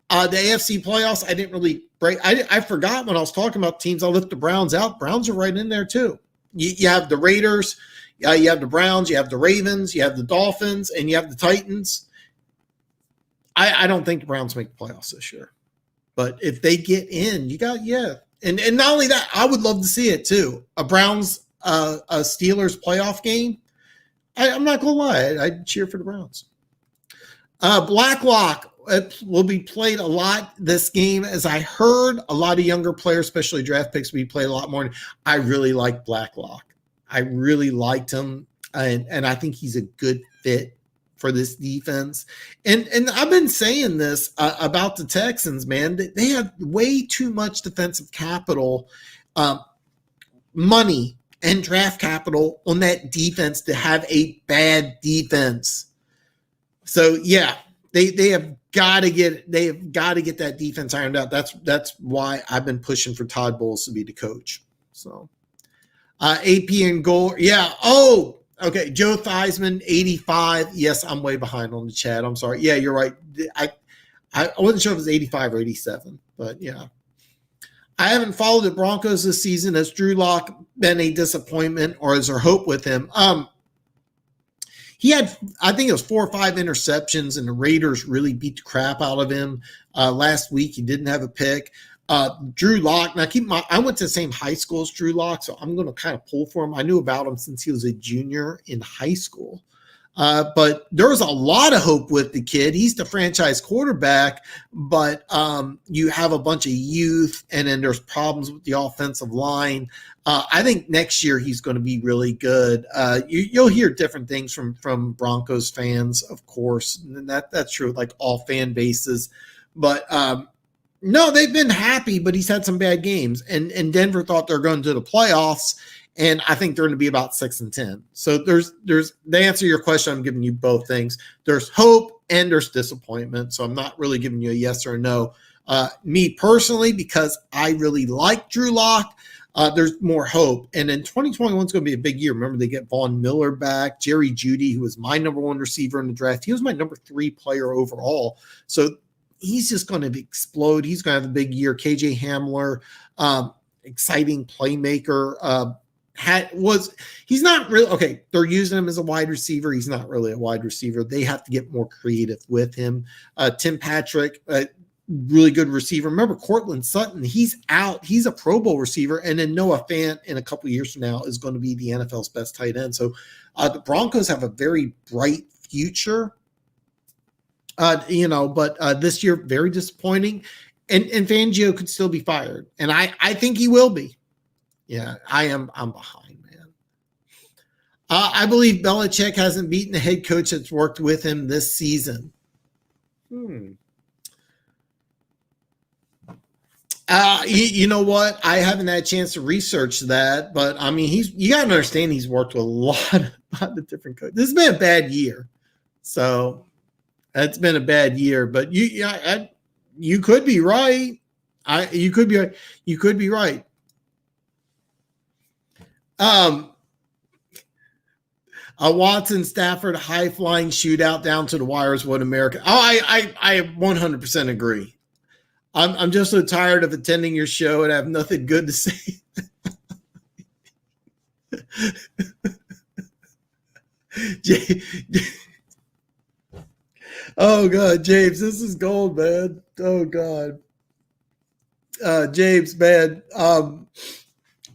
The AFC playoffs, I didn't really break. I forgot when I was talking about teams. I left the Browns out. Browns are right in there too. You have the Raiders, you have the Browns, you have the Ravens, you have the Dolphins, and you have the Titans. I don't think the Browns make the playoffs this year. But if they get in, you got, And not only that, I would love to see it too. A Browns, a Steelers playoff game. I'm not going to lie. I'd cheer for the Browns. Blacklock will be played a lot this game. As I heard, a lot of younger players, especially draft picks, will be played a lot more. I really like Blacklock. I really liked him. And I think he's a good fit for this defense. And I've been saying this about the Texans, man. They have way too much defensive capital, money and draft capital on that defense to have a bad defense. So yeah, they have got to get that defense ironed out. That's why I've been pushing for Todd Bowles to be the coach. So AP and goal. Yeah. Oh, okay. Joe Theismann, 85. Yes, I'm way behind on the chat. I'm sorry. Yeah, you're right. I wasn't sure if it was 85 or 87, but yeah. I haven't followed the Broncos this season. Has Drew Lock been a disappointment, or is there hope with him? He had, I think it was 4 or 5 interceptions, and the Raiders really beat the crap out of him last week. He didn't have a pick. Drew Lock. Now, I went to the same high school as Drew Lock, so I'm going to kind of pull for him. I knew about him since he was a junior in high school. But there's a lot of hope with the kid. He's the franchise quarterback, but you have a bunch of youth, and then there's problems with the offensive line. I think next year he's going to be really good. You'll hear different things from Broncos fans, of course, and that's true, like all fan bases. But no, they've been happy, but he's had some bad games. And Denver thought they're going to the playoffs, and I think they're going to be about 6-10. So there's to answer your question, I'm giving you both things. There's hope and there's disappointment. So I'm not really giving you a yes or a no. Me personally, because I really like Drew Lock, there's more hope. And then 2021 is going to be a big year. Remember, they get Von Miller back, Jerry Jeudy, who was my number 1 receiver in the draft. He was my number 3 player overall. So he's just going to explode. He's going to have a big year. KJ Hamler, exciting playmaker. He's not really okay. They're using him as a wide receiver. He's not really a wide receiver. They have to get more creative with him. Tim Patrick, really good receiver. Remember Cortland Sutton? He's out. He's a Pro Bowl receiver. And then Noah Fant in a couple of years from now is going to be the NFL's best tight end. So the Broncos have a very bright future. But this year, very disappointing. And Fangio could still be fired. And I think he will be. Yeah, I'm behind, man. I believe Belichick hasn't beaten a head coach that's worked with him this season. You know what? I haven't had a chance to research that, but I mean, you got to understand he's worked with a lot of different coaches. This has been a bad year. So it's been a bad year, but you could be right. You could be right. A Watson Stafford high flying shootout down to the wire is what America. Oh, I 100% agree. I'm just so tired of attending your show and I have nothing good to say. Oh God, James, this is gold, man. Oh God, James, man.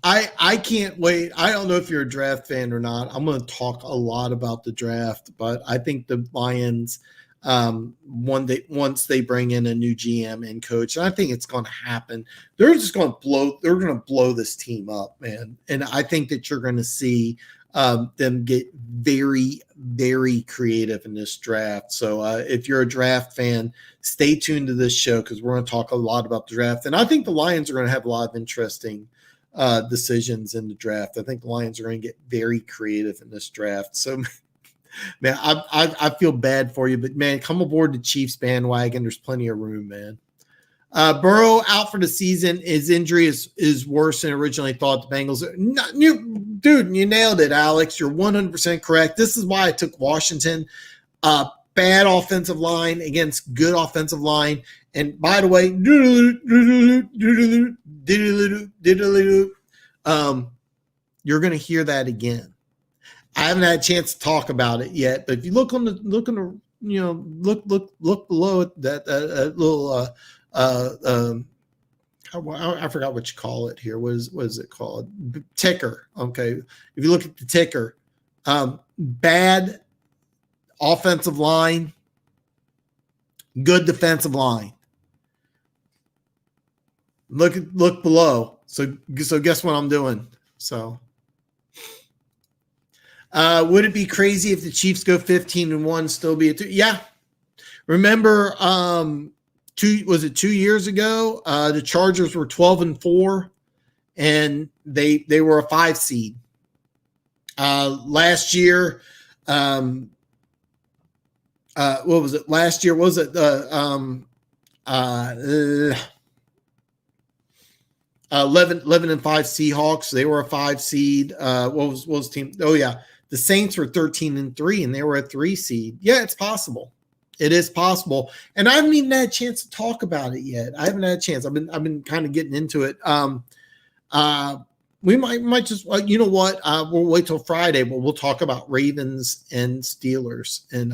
I can't wait. I don't know if you're a draft fan or not. I'm going to talk a lot about the draft, but I think the Lions once they bring in a new GM and coach. And I think it's going to happen. They're just going to blow. They're going to blow this team up, man. And I think that you're going to see them get very, very creative in this draft. So if you're a draft fan, stay tuned to this show because we're going to talk a lot about the draft. And I think the Lions are going to have a lot of interesting decisions in the draft. I think the Lions are going to get very creative in this draft. So, man, I feel bad for you, but man, come aboard the Chiefs bandwagon. There's plenty of room, man. Burrow out for the season. His injury is worse than originally thought. The Bengals. Dude, you nailed it, Alex. You're 100% correct. This is why I took Washington. Bad offensive line against good offensive line. And by the way, you're going to hear that again. I haven't had a chance to talk about it yet, but if you look below that little I forgot what you call it here. What is it called? Ticker. Okay. If you look at the ticker, bad offensive line, good defensive line. Look below. So guess what I'm doing? So would it be crazy if the Chiefs go 15-1, still be a 2? Yeah. Remember 2 years ago? The Chargers were 12-4 and they were a 5 seed. Last year, what was it? Last year was it 11-5 Seahawks. They were a 5 seed. What was the team? Oh yeah, the Saints were 13-3 and they were a 3 seed. Yeah, it's possible. It is possible, and I haven't even had a chance to talk about it yet. I haven't had a chance. I've been kind of getting into it. We might just you know what? We'll wait till Friday, but we'll talk about Ravens and Steelers. And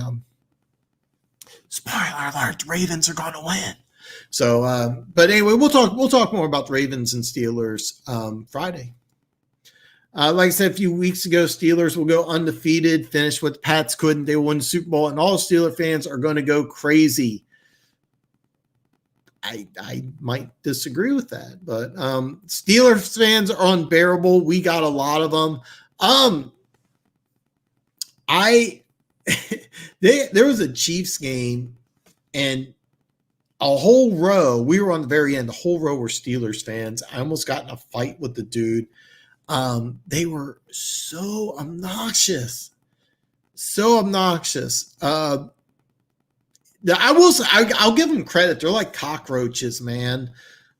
spoiler alert: Ravens are going to win. So, but anyway, we'll talk more about the Ravens and Steelers Friday. Like I said a few weeks ago, Steelers will go undefeated, finish what the Pats couldn't. They will win the Super Bowl, and all Steeler fans are going to go crazy. I might disagree with that, but Steelers fans are unbearable. We got a lot of them. There was a Chiefs game, and a whole row, we were on the very end, the whole row were Steelers fans. I almost got in a fight with the dude. They were so obnoxious. I'll give them credit. They're like cockroaches, man.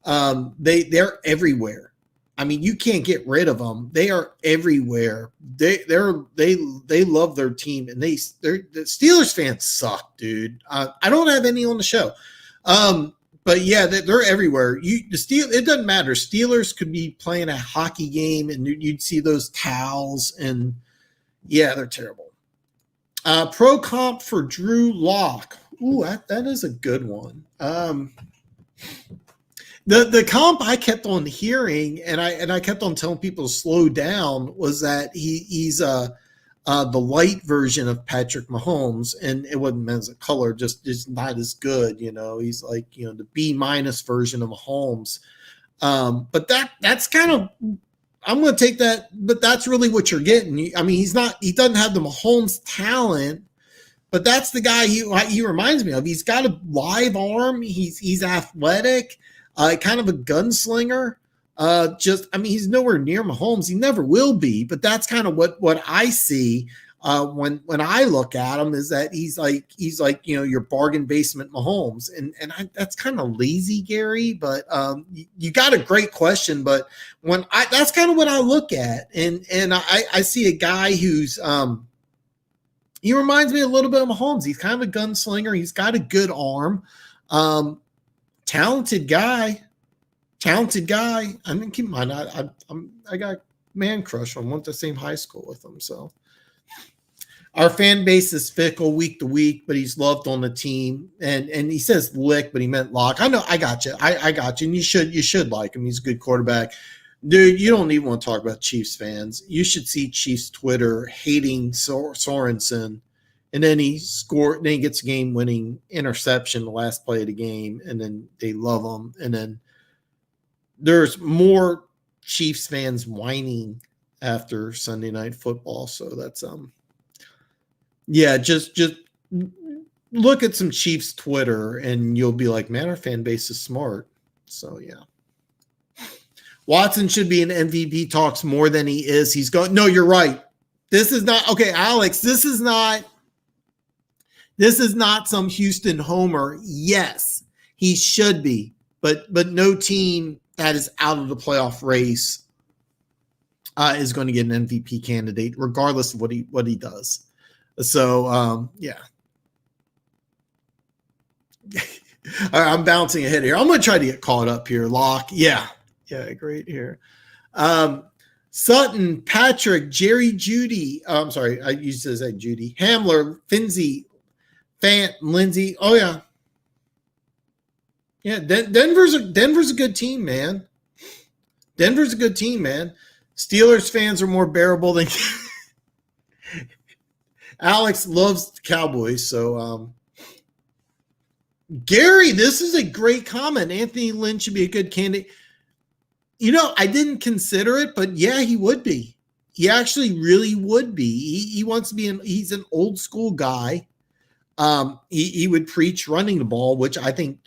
They're everywhere. I mean, you can't get rid of them. They are everywhere. They love their team, and the Steelers fans suck, dude. I don't have any on the show. But yeah, they're everywhere. It doesn't matter. Steelers could be playing a hockey game, and you'd see those towels, and yeah, they're terrible. Pro comp for Drew Lock. Ooh, that is a good one. The comp I kept on hearing, and I kept on telling people to slow down, was that he's the light version of Patrick Mahomes, and it wasn't meant as a color, just not as good. You know, he's like, the B- version of Mahomes. But that's kind of, I'm going to take that, but that's really what you're getting. I mean, he doesn't have the Mahomes talent, but that's the guy he reminds me of. He's got a live arm. He's athletic, kind of a gunslinger. He's nowhere near Mahomes. He never will be, but that's kind of what I see when I look at him, is that he's like your bargain basement Mahomes, and that's kind of lazy, Gary. But you got a great question, but that's kind of what I look at, and I see a guy who's he reminds me a little bit of Mahomes. He's kind of a gunslinger. He's got a good arm, talented guy. I mean, keep in mind, I got man crush on, went to the same high school with him. So our fan base is fickle week to week, but he's loved on the team. And he says lick, but he meant lock. I know, I got you. I got you. And you should like him. He's a good quarterback. Dude, you don't even want to talk about Chiefs fans. You should see Chiefs Twitter hating Sorensen and then he scored. Then he gets a game-winning interception the last play of the game, and then they love him. And then there's more Chiefs fans whining after Sunday Night Football. So that's yeah, just look at some Chiefs Twitter, and you'll be like, man, our fan base is smart. So yeah. Watson should be in MVP talks more than he is. He's going. No, you're right. This is not okay, Alex. This is not some Houston homer. Yes, he should be, but no team that is out of the playoff race is going to get an MVP candidate, regardless of what he does. So yeah. All right, I'm bouncing ahead here. I'm going to try to get caught up here. Locke, yeah, great here. Sutton, Patrick, Jerry, Judy. I'm sorry, I used to say Judy. Hamler, Finzi, Fant, Lindsay. Oh yeah, yeah. Denver's a good team, man. Denver's a good team, man. Steelers fans are more bearable than Alex loves the Cowboys, so Gary, this is a great comment. Anthony Lynn should be a good candidate. You know, I didn't consider it, but yeah, he would be. He actually really would be. He wants to be he's an old school guy. He would preach running the ball, which I think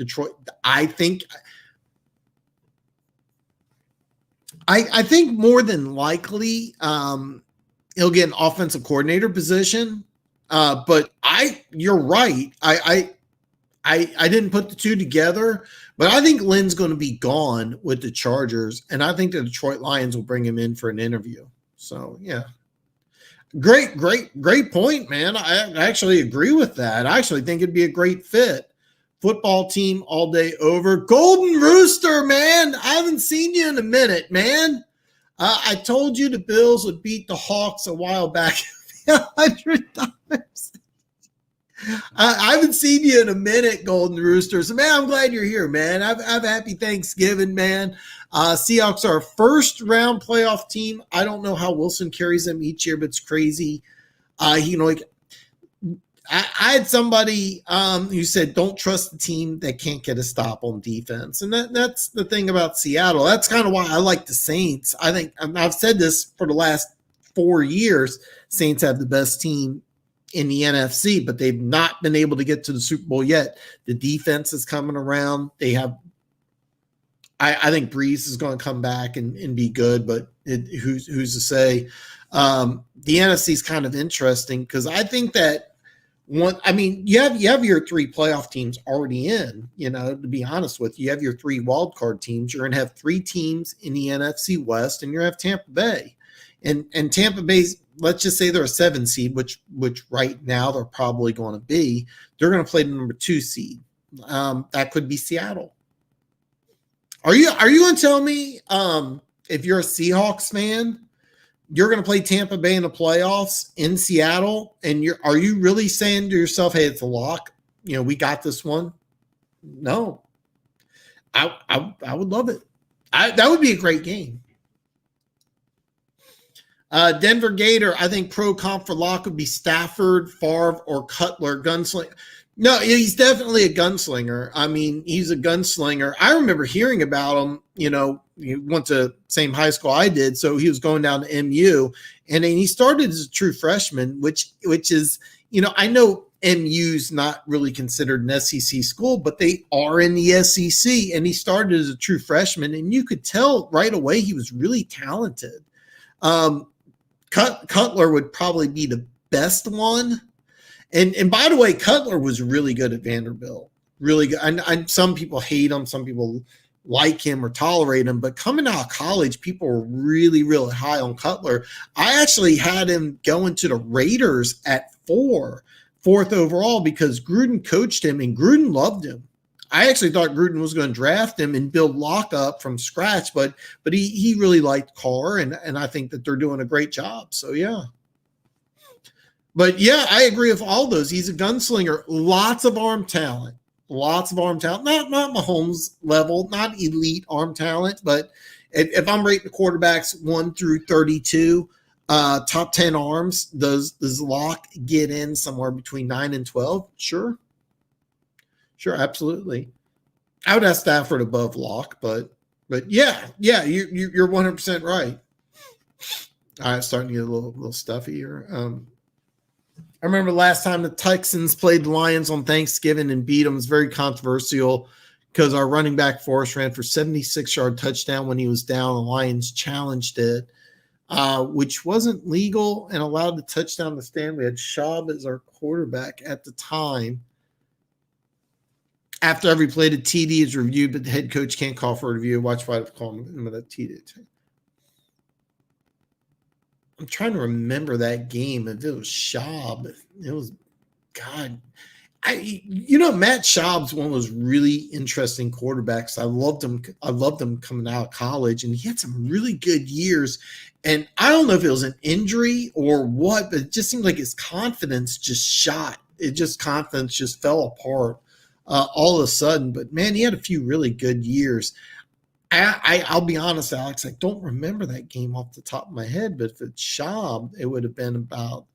I think more than likely he'll get an offensive coordinator position. But you're right. I didn't put the two together, but I think Lynn's going to be gone with the Chargers, and I think the Detroit Lions will bring him in for an interview. So, yeah. Great point, man. I actually agree with that. I actually think it'd be a great fit. Football team all day over. Golden Rooster, man. I haven't seen you in a minute, man. I told you the Bills would beat the Hawks a while back. $100. I haven't seen you in a minute, Golden Rooster. So, man, I'm glad you're here, man. Have happy Thanksgiving, man. Seahawks are a first-round playoff team. I don't know how Wilson carries them each year, but it's crazy. I had somebody who said, don't trust the team that can't get a stop on defense. And that's the thing about Seattle. That's kind of why I like the Saints. I think I've said this for the last 4 years. Saints have the best team in the NFC, but they've not been able to get to the Super Bowl yet. The defense is coming around. They have, I think Breeze is going to come back and be good, but who's to say? The NFC is kind of interesting because I think that you have your 3 playoff teams already in, to be honest with you. You have your 3 wild card teams. You're going to have 3 teams in the NFC West, and you're going to have Tampa Bay. And Tampa Bay's, let's just say they're a 7 seed, which right now they're probably going to be. They're going to play the number 2 seed. That could be Seattle. Are you going to tell me if you're a Seahawks fan, you're going to play Tampa Bay in the playoffs in Seattle, and are you really saying to yourself, hey, it's a lock? We got this one? No. I would love it. That would be a great game. Denver Gator, I think pro comp for lock would be Stafford, Favre, or Cutler. Gunslinger. No, he's definitely a gunslinger. I mean, he's a gunslinger. I remember hearing about him. He went to same high school I did, so he was going down to MU, and then he started as a true freshman, which is, I know MU's not really considered an SEC school, but they are in the SEC, and he started as a true freshman, and you could tell right away he was really talented. Cutler would probably be the best one. And by the way, Cutler was really good at Vanderbilt. Really good. And some people hate him. Some people like him or tolerate him. But coming out of college, people were really, really high on Cutler. I actually had him going to the Raiders at 4th overall because Gruden coached him and Gruden loved him. I actually thought Gruden was going to draft him and build Locke up from scratch, but he really liked Carr, and I think that they're doing a great job. So, yeah. But, yeah, I agree with all those. He's a gunslinger. Lots of arm talent. Not Mahomes level, not elite arm talent, but if I'm rating the quarterbacks 1 through 32, Top 10 arms. Does Locke get in somewhere between 9 and 12? Sure. Sure, absolutely. I would have Stafford above Locke, but yeah, you're 100% right. All right, starting to get a little stuffy here. I remember last time the Texans played the Lions on Thanksgiving and beat them. It was very controversial because our running back Forrest ran for 76-yard touchdown when he was down. The Lions challenged it, which wasn't legal and allowed the touchdown to stand. We had Schaub as our quarterback at the time. After every play, the TD is reviewed, but the head coach can't call for a review. Watch why I've called him that TD. I'm trying to remember that game. If it was Schaub, it was God. Matt Schaub's one of those really interesting quarterbacks. I loved him. I loved him coming out of college, and he had some really good years. And I don't know if it was an injury or what, but it just seemed like his confidence just shot. Confidence just fell apart all of a sudden. But man, he had a few really good years. I'll be honest, Alex, I don't remember that game off the top of my head, but if it's Schaub, it would have been about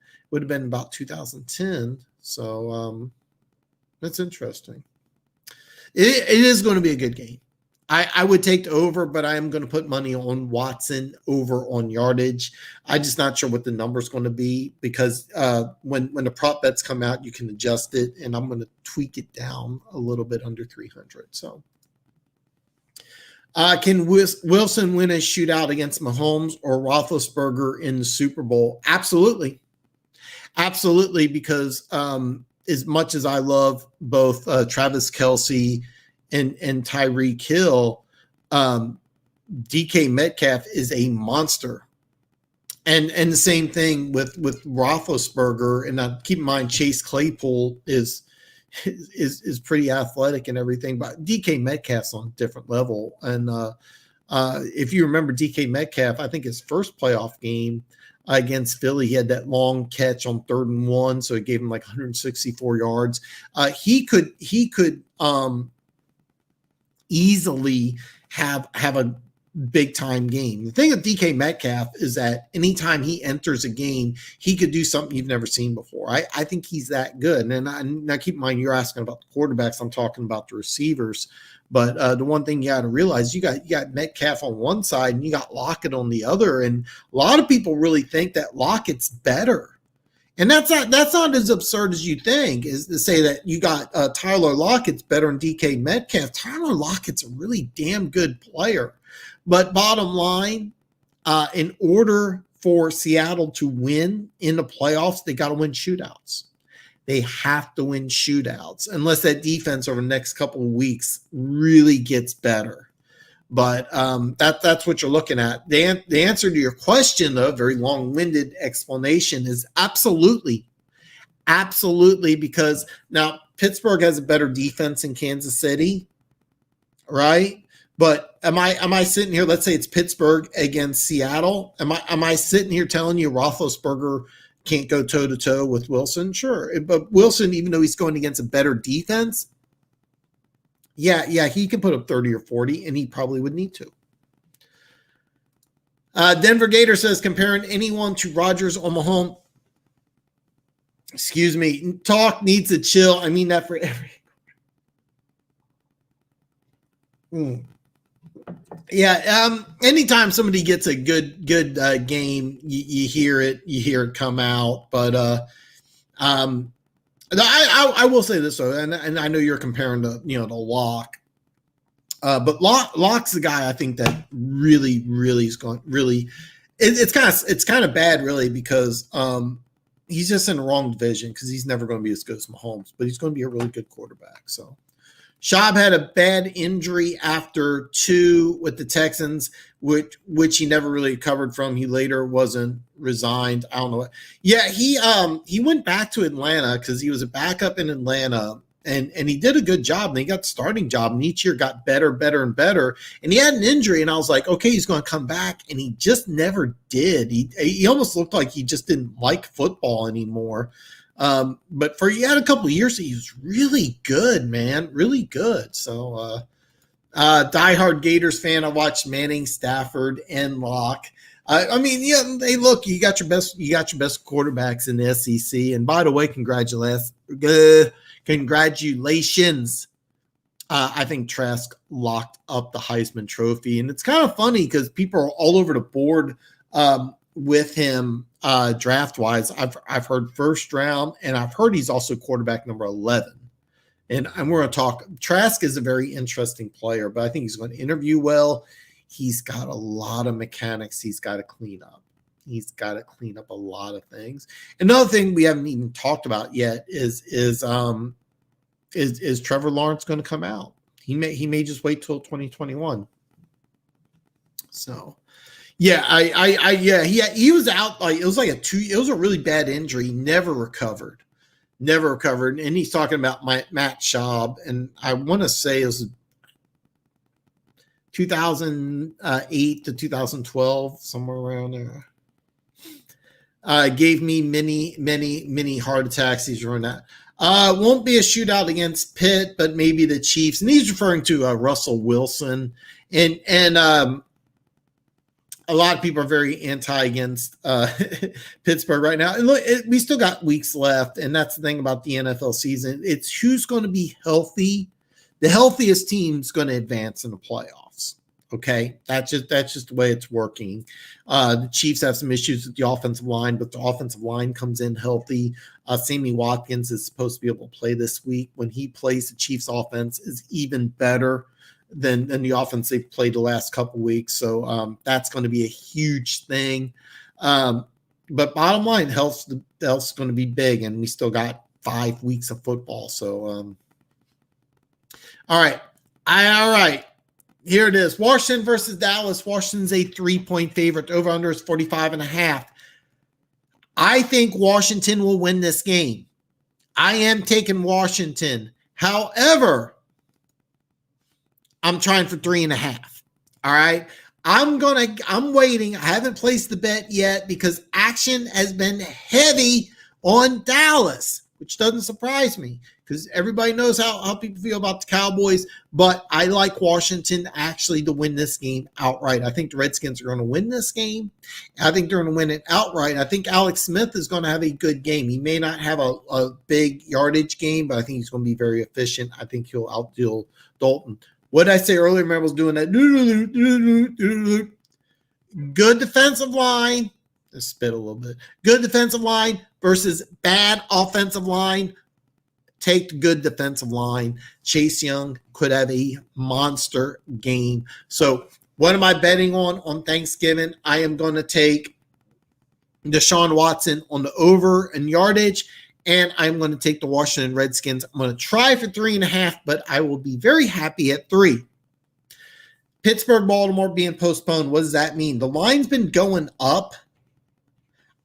2010. So that's interesting. It is going to be a good game. I would take the over, but I am going to put money on Watson over on yardage. I'm just not sure what the number is going to be because when the prop bets come out, you can adjust it, and I'm going to tweak it down a little bit under 300. So. Can Wilson win a shootout against Mahomes or Roethlisberger in the Super Bowl? Absolutely. Absolutely, because as much as I love both Travis Kelce and Tyreek Hill, DK Metcalf is a monster. And the same thing with Roethlisberger. And keep in mind, Chase Claypool is pretty athletic and everything, but DK Metcalf's on a different level. And if you remember DK Metcalf, I think his first playoff game against Philly, he had that long catch on 3rd and 1, so it gave him like 164 yards. He could easily have a big time game. The thing with DK Metcalf is that anytime he enters a game, he could do something you've never seen before. I think he's that good. And now keep in mind, you're asking about the quarterbacks. I'm talking about the receivers. But the one thing you got to realize, you got Metcalf on one side and you got Lockett on the other. And a lot of people really think that Lockett's better. And that's not as absurd as you think, is to say that you got Tyler Lockett's better than DK Metcalf. Tyler Lockett's a really damn good player. But bottom line, in order for Seattle to win in the playoffs, they got to win shootouts. They have to win shootouts unless that defense over the next couple of weeks really gets better. But that's what you're looking at. The answer to your question, though, very long-winded explanation, is absolutely. Absolutely, because now Pittsburgh has a better defense in Kansas City, right? But am I sitting here? Let's say it's Pittsburgh against Seattle. Am I sitting here telling you Roethlisberger can't go toe to toe with Wilson? Sure, but Wilson, even though he's going against a better defense, yeah, he can put up 30 or 40, and he probably would need to. Denver Gator says comparing anyone to Rodgers or Mahomes. Excuse me, talk needs to chill. I mean that for every. Yeah, anytime somebody gets a good game, you hear it come out. But I will say this though, and I know you're comparing to to Locke, but Locke's the guy I think that really is going really. It's kind of bad really because he's just in the wrong division because he's never going to be as good as Mahomes, but he's going to be a really good quarterback. So. Schaub had a bad injury after 2 with the Texans, which he never really recovered from. He later wasn't resigned. I don't know what. Yeah, he went back to Atlanta because he was a backup in Atlanta, and he did a good job. And he got the starting job, and each year got better and better. And he had an injury, and I was like, okay, he's going to come back, and he just never did. He almost looked like he just didn't like football anymore. But he had a couple of years, he was really good, man, really good. So, diehard Gators fan, I watched Manning, Stafford, and Locke. I mean, yeah. Hey, look, you got your best quarterbacks in the SEC. And by the way, congratulations. I think Trask locked up the Heisman Trophy, and it's kind of funny because people are all over the board with him draft wise. I've heard first round, and I've heard he's also quarterback number 11. And we're going to talk. Trask is a very interesting player, but I think he's going to interview well. He's got a lot of mechanics he's got to clean up. He's got to clean up a lot of things. Another thing we haven't even talked about yet is Trevor Lawrence going to come out? He may just wait till 2021. So, yeah, he was out like it was a really bad injury. Never recovered, and he's talking about Matt Schaub, and I want to say it was 2008 to 2012, somewhere around there. Gave me many heart attacks. He's running that. Won't be a shootout against Pitt, but maybe the Chiefs. And he's referring to Russell Wilson. And a lot of people are very anti against Pittsburgh right now. And look, we still got weeks left, and that's the thing about the NFL season. It's who's going to be healthy. The healthiest team's going to advance in the playoffs. Okay, that's just the way it's working. The Chiefs have some issues with the offensive line, but the offensive line comes in healthy. Sammy Watkins is supposed to be able to play this week. When he plays, the Chiefs' offense is even better than the offense they've played the last couple weeks. So that's going to be a huge thing. But bottom line, health's going to be big, and we still got 5 weeks of football. So, all right. Here it is. Washington versus Dallas. Washington's a 3-point favorite. Over-under is 45.5. I think Washington will win this game. I am taking Washington. However, I'm trying for 3.5. All right. I'm waiting. I haven't placed the bet yet because action has been heavy on Dallas, which doesn't surprise me because everybody knows how people feel about the Cowboys, but I like Washington actually to win this game outright. I think the Redskins are going to win this game. I think they're going to win it outright. I think Alex Smith is going to have a good game. He may not have a big yardage game, but I think he's going to be very efficient. I think he'll outdeal Dalton. What did I say earlier? Remember, I was doing that. Good defensive line. Just spit a little bit. Good defensive line versus bad offensive line. Take the good defensive line. Chase Young could have a monster game. So what am I betting on Thanksgiving? I am going to take Deshaun Watson on the over and yardage, and I'm going to take the Washington Redskins. I'm going to try for 3.5, but I will be very happy at 3. Pittsburgh, Baltimore being postponed. What does that mean? The line's been going up.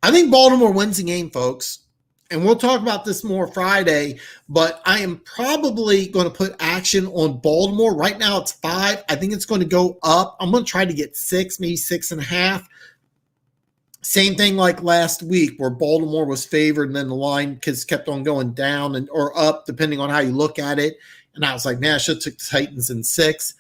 I think Baltimore wins the game, folks. And we'll talk about this more Friday, but I am probably going to put action on Baltimore. Right now it's 5. I think it's going to go up. I'm going to try to get 6, maybe 6.5. Same thing like last week where Baltimore was favored and then the line kept on going down or up, depending on how you look at it. And I was like, man, I should have took the Titans in 6.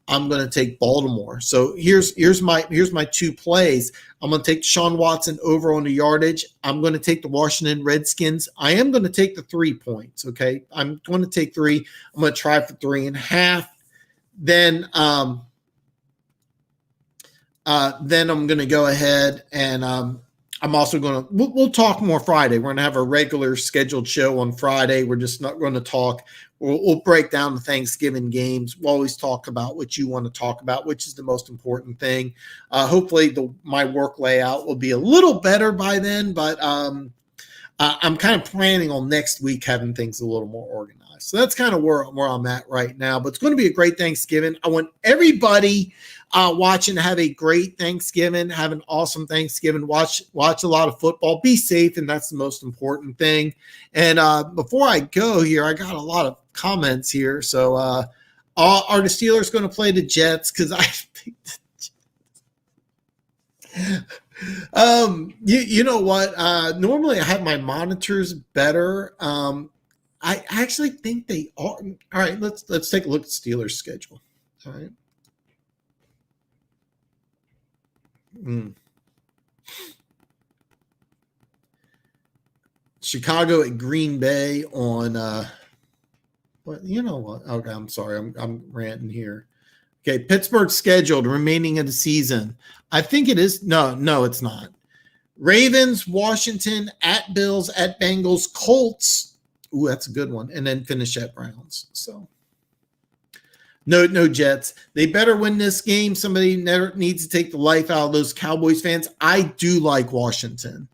I'm going to take Baltimore. So here's my 2 plays. I'm going to take Deshaun Watson over on the yardage. I'm going to take the Washington Redskins. I am going to take the 3 points. Okay. I'm going to take 3. I'm going to try for 3.5. Then I'm going to go ahead and I'm also going to, we'll talk more Friday. We're going to have a regular scheduled show on Friday. We're just not going to talk. We'll break down the Thanksgiving games. We'll always talk about what you want to talk about, which is the most important thing. Hopefully my work layout will be a little better by then, but I'm kind of planning on next week having things a little more organized. So that's kind of where I'm at right now, but it's going to be a great Thanksgiving. I want everybody watching to have a great Thanksgiving, have an awesome Thanksgiving, watch a lot of football, be safe, and that's the most important thing. And before I go here, I got a lot of comments here. So are the Steelers going to play the Jets? Because I think you know what? Normally I have my monitors better. I actually think they are. All right, let's take a look at the Steelers schedule. All right. Chicago at Green Bay on what you know what? Okay, I'm sorry, I'm ranting here. Okay, Pittsburgh scheduled remaining of the season. I think it is no, it's not. Ravens, Washington, at Bills, at Bengals, Colts. Ooh, that's a good one. And then finish at Browns. So no Jets. They better win this game. Somebody needs to take the life out of those Cowboys fans. I do like Washington.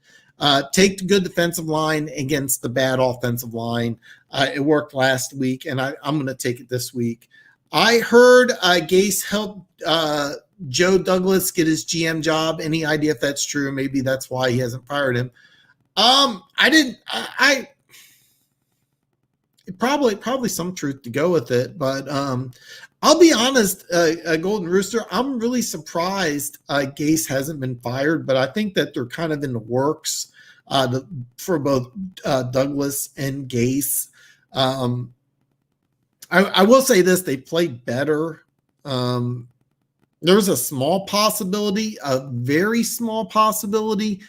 Take the good defensive line against the bad offensive line. It worked last week, and I'm going to take it this week. I heard Gase helped Joe Douglas get his GM job. Any idea if that's true? Maybe that's why he hasn't fired him. I didn't. I probably some truth to go with it, but I'll be honest, Golden Rooster, I'm really surprised Gase hasn't been fired, but I think that they're kind of in the works for both Douglas and Gase. I will say this, they played better. There's a small possibility, a very small possibility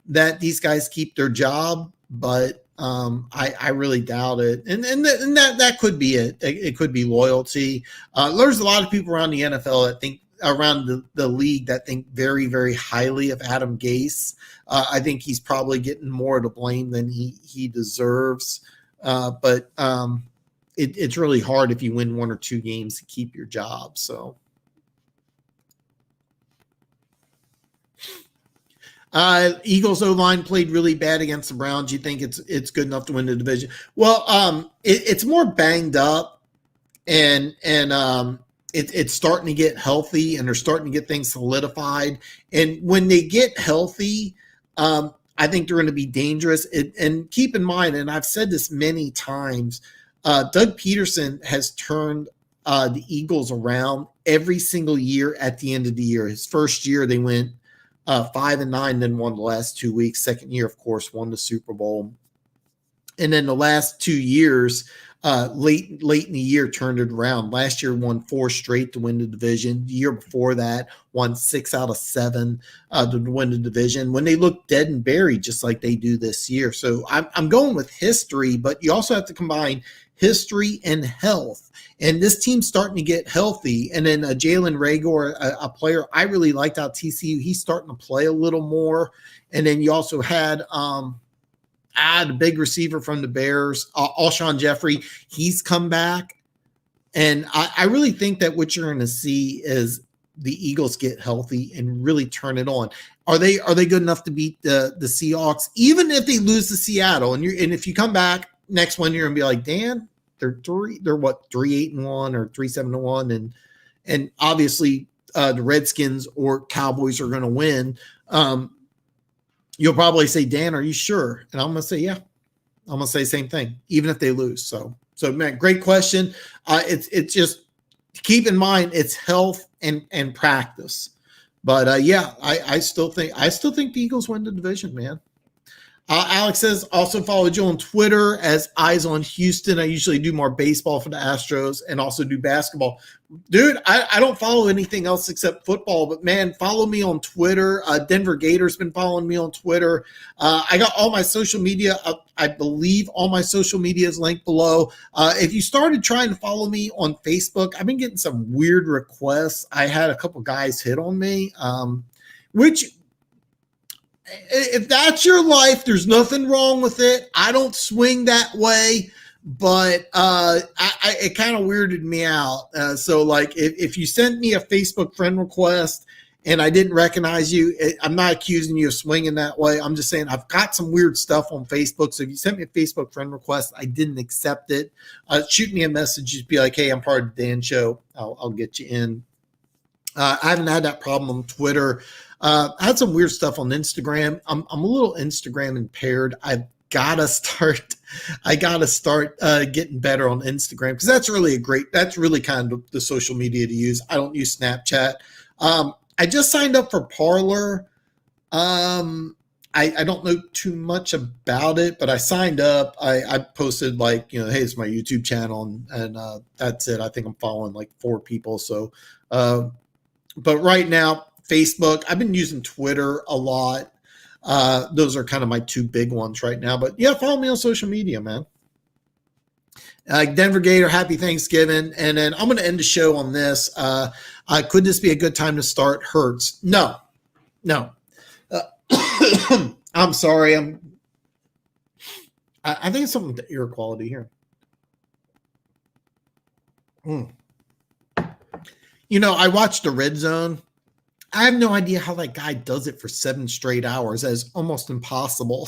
that these guys keep their job, but I really doubt it. And that could be it. It could be loyalty. There's a lot of people around the NFL that think around the league that think very, very highly of Adam Gase. I think he's probably getting more to blame than he deserves. But it's really hard if you win one or two games to keep your job. So. Eagles O-line played really bad against the Browns. You think it's good enough to win the division? Well, it's more banged up, and it's starting to get healthy, and they're starting to get things solidified. And when they get healthy, I think they're going to be dangerous. And keep in mind, and I've said this many times, Doug Peterson has turned the Eagles around every single year at the end of the year. His first year, they went 5-9, then won the last 2 weeks. Second year, of course, won the Super Bowl. And then the last 2 years, late in the year, turned it around. Last year, won 4 straight to win the division. The year before that, won 6 out of 7 to win the division. When they look dead and buried, just like they do this year. So I'm going with history, but you also have to combine history and health. And this team's starting to get healthy. And then Jalen Reagor, a player I really liked out TCU, he's starting to play a little more. And then you also had the big receiver from the Bears, Alshon Jeffrey. He's come back. And I really think that what you're going to see is the Eagles get healthy and really turn it on. Are they good enough to beat the Seahawks, even if they lose to Seattle? And if you come back next one, you're gonna be like, Dan, they're 3-8-1 or 3-7-1, and obviously the Redskins or Cowboys are gonna win. You'll probably say, Dan, are you sure? And I'm gonna say, yeah. I'm gonna say the same thing, even if they lose. So man, great question. It's just keep in mind it's health and practice. But I still think the Eagles win the division, man. Alex says, also follow Joe on Twitter as Eyes on Houston. I usually do more baseball for the Astros and also do basketball. Dude, I don't follow anything else except football, but man, follow me on Twitter. Denver Gators been following me on Twitter. I got all my social media up. I believe all my social media is linked below. If you started trying to follow me on Facebook, I've been getting some weird requests. I had a couple guys hit on me, which if that's your life, there's nothing wrong with it. I don't swing that way, but it kind of weirded me out. So like if you sent me a Facebook friend request and I didn't recognize you, I'm not accusing you of swinging that way. I'm just saying I've got some weird stuff on Facebook. So if you sent me a Facebook friend request, I didn't accept it. Shoot me a message. Just be like, hey, I'm part of the Dan Show. I'll get you in. I haven't had that problem on Twitter. I had some weird stuff on Instagram. I'm a little Instagram impaired. I gotta start getting better on Instagram because that's really kind of the social media to use. I don't use Snapchat. I just signed up for Parler. I don't know too much about it, but I signed up. I posted hey, it's my YouTube channel, and that's it. I think I'm following like 4 people. So, but right now, Facebook. I've been using Twitter a lot. Those are kind of my two big ones right now. But yeah, follow me on social media, man. Denver Gator, happy Thanksgiving. And then I'm going to end the show on this. Could this be a good time to start Hertz? No. I'm sorry. I think it's something with the air quality here. I watched the Red Zone. I have no idea how that guy does it for 7 straight hours. That is almost impossible.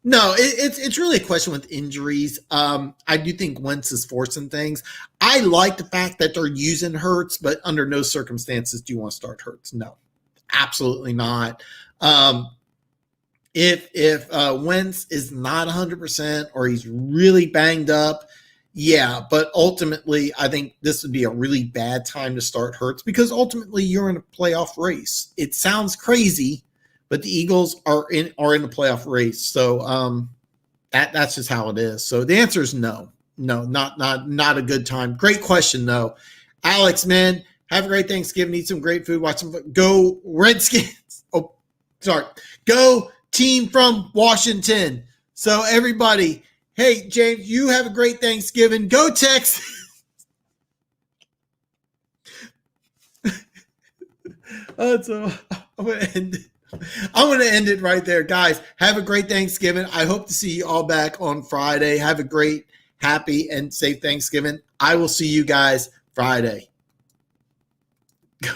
No, it's really a question with injuries. I do think Wentz is forcing things. I like the fact that they're using Hurts, but under no circumstances do you want to start Hurts. No, absolutely not. If Wentz is not 100% or he's really banged up, yeah, but ultimately, I think this would be a really bad time to start Hurts because ultimately you're in a playoff race. It sounds crazy, but the Eagles are in the playoff race. So that's just how it is. So the answer is no. No, not a good time. Great question though. Alex, man, have a great Thanksgiving. Eat some great food. Watch some go Redskins. Oh, sorry. Go team from Washington. So everybody, hey, James, you have a great Thanksgiving. Go Texas. So I'm going to end it right there. Guys, have a great Thanksgiving. I hope to see you all back on Friday. Have a great, happy, and safe Thanksgiving. I will see you guys Friday.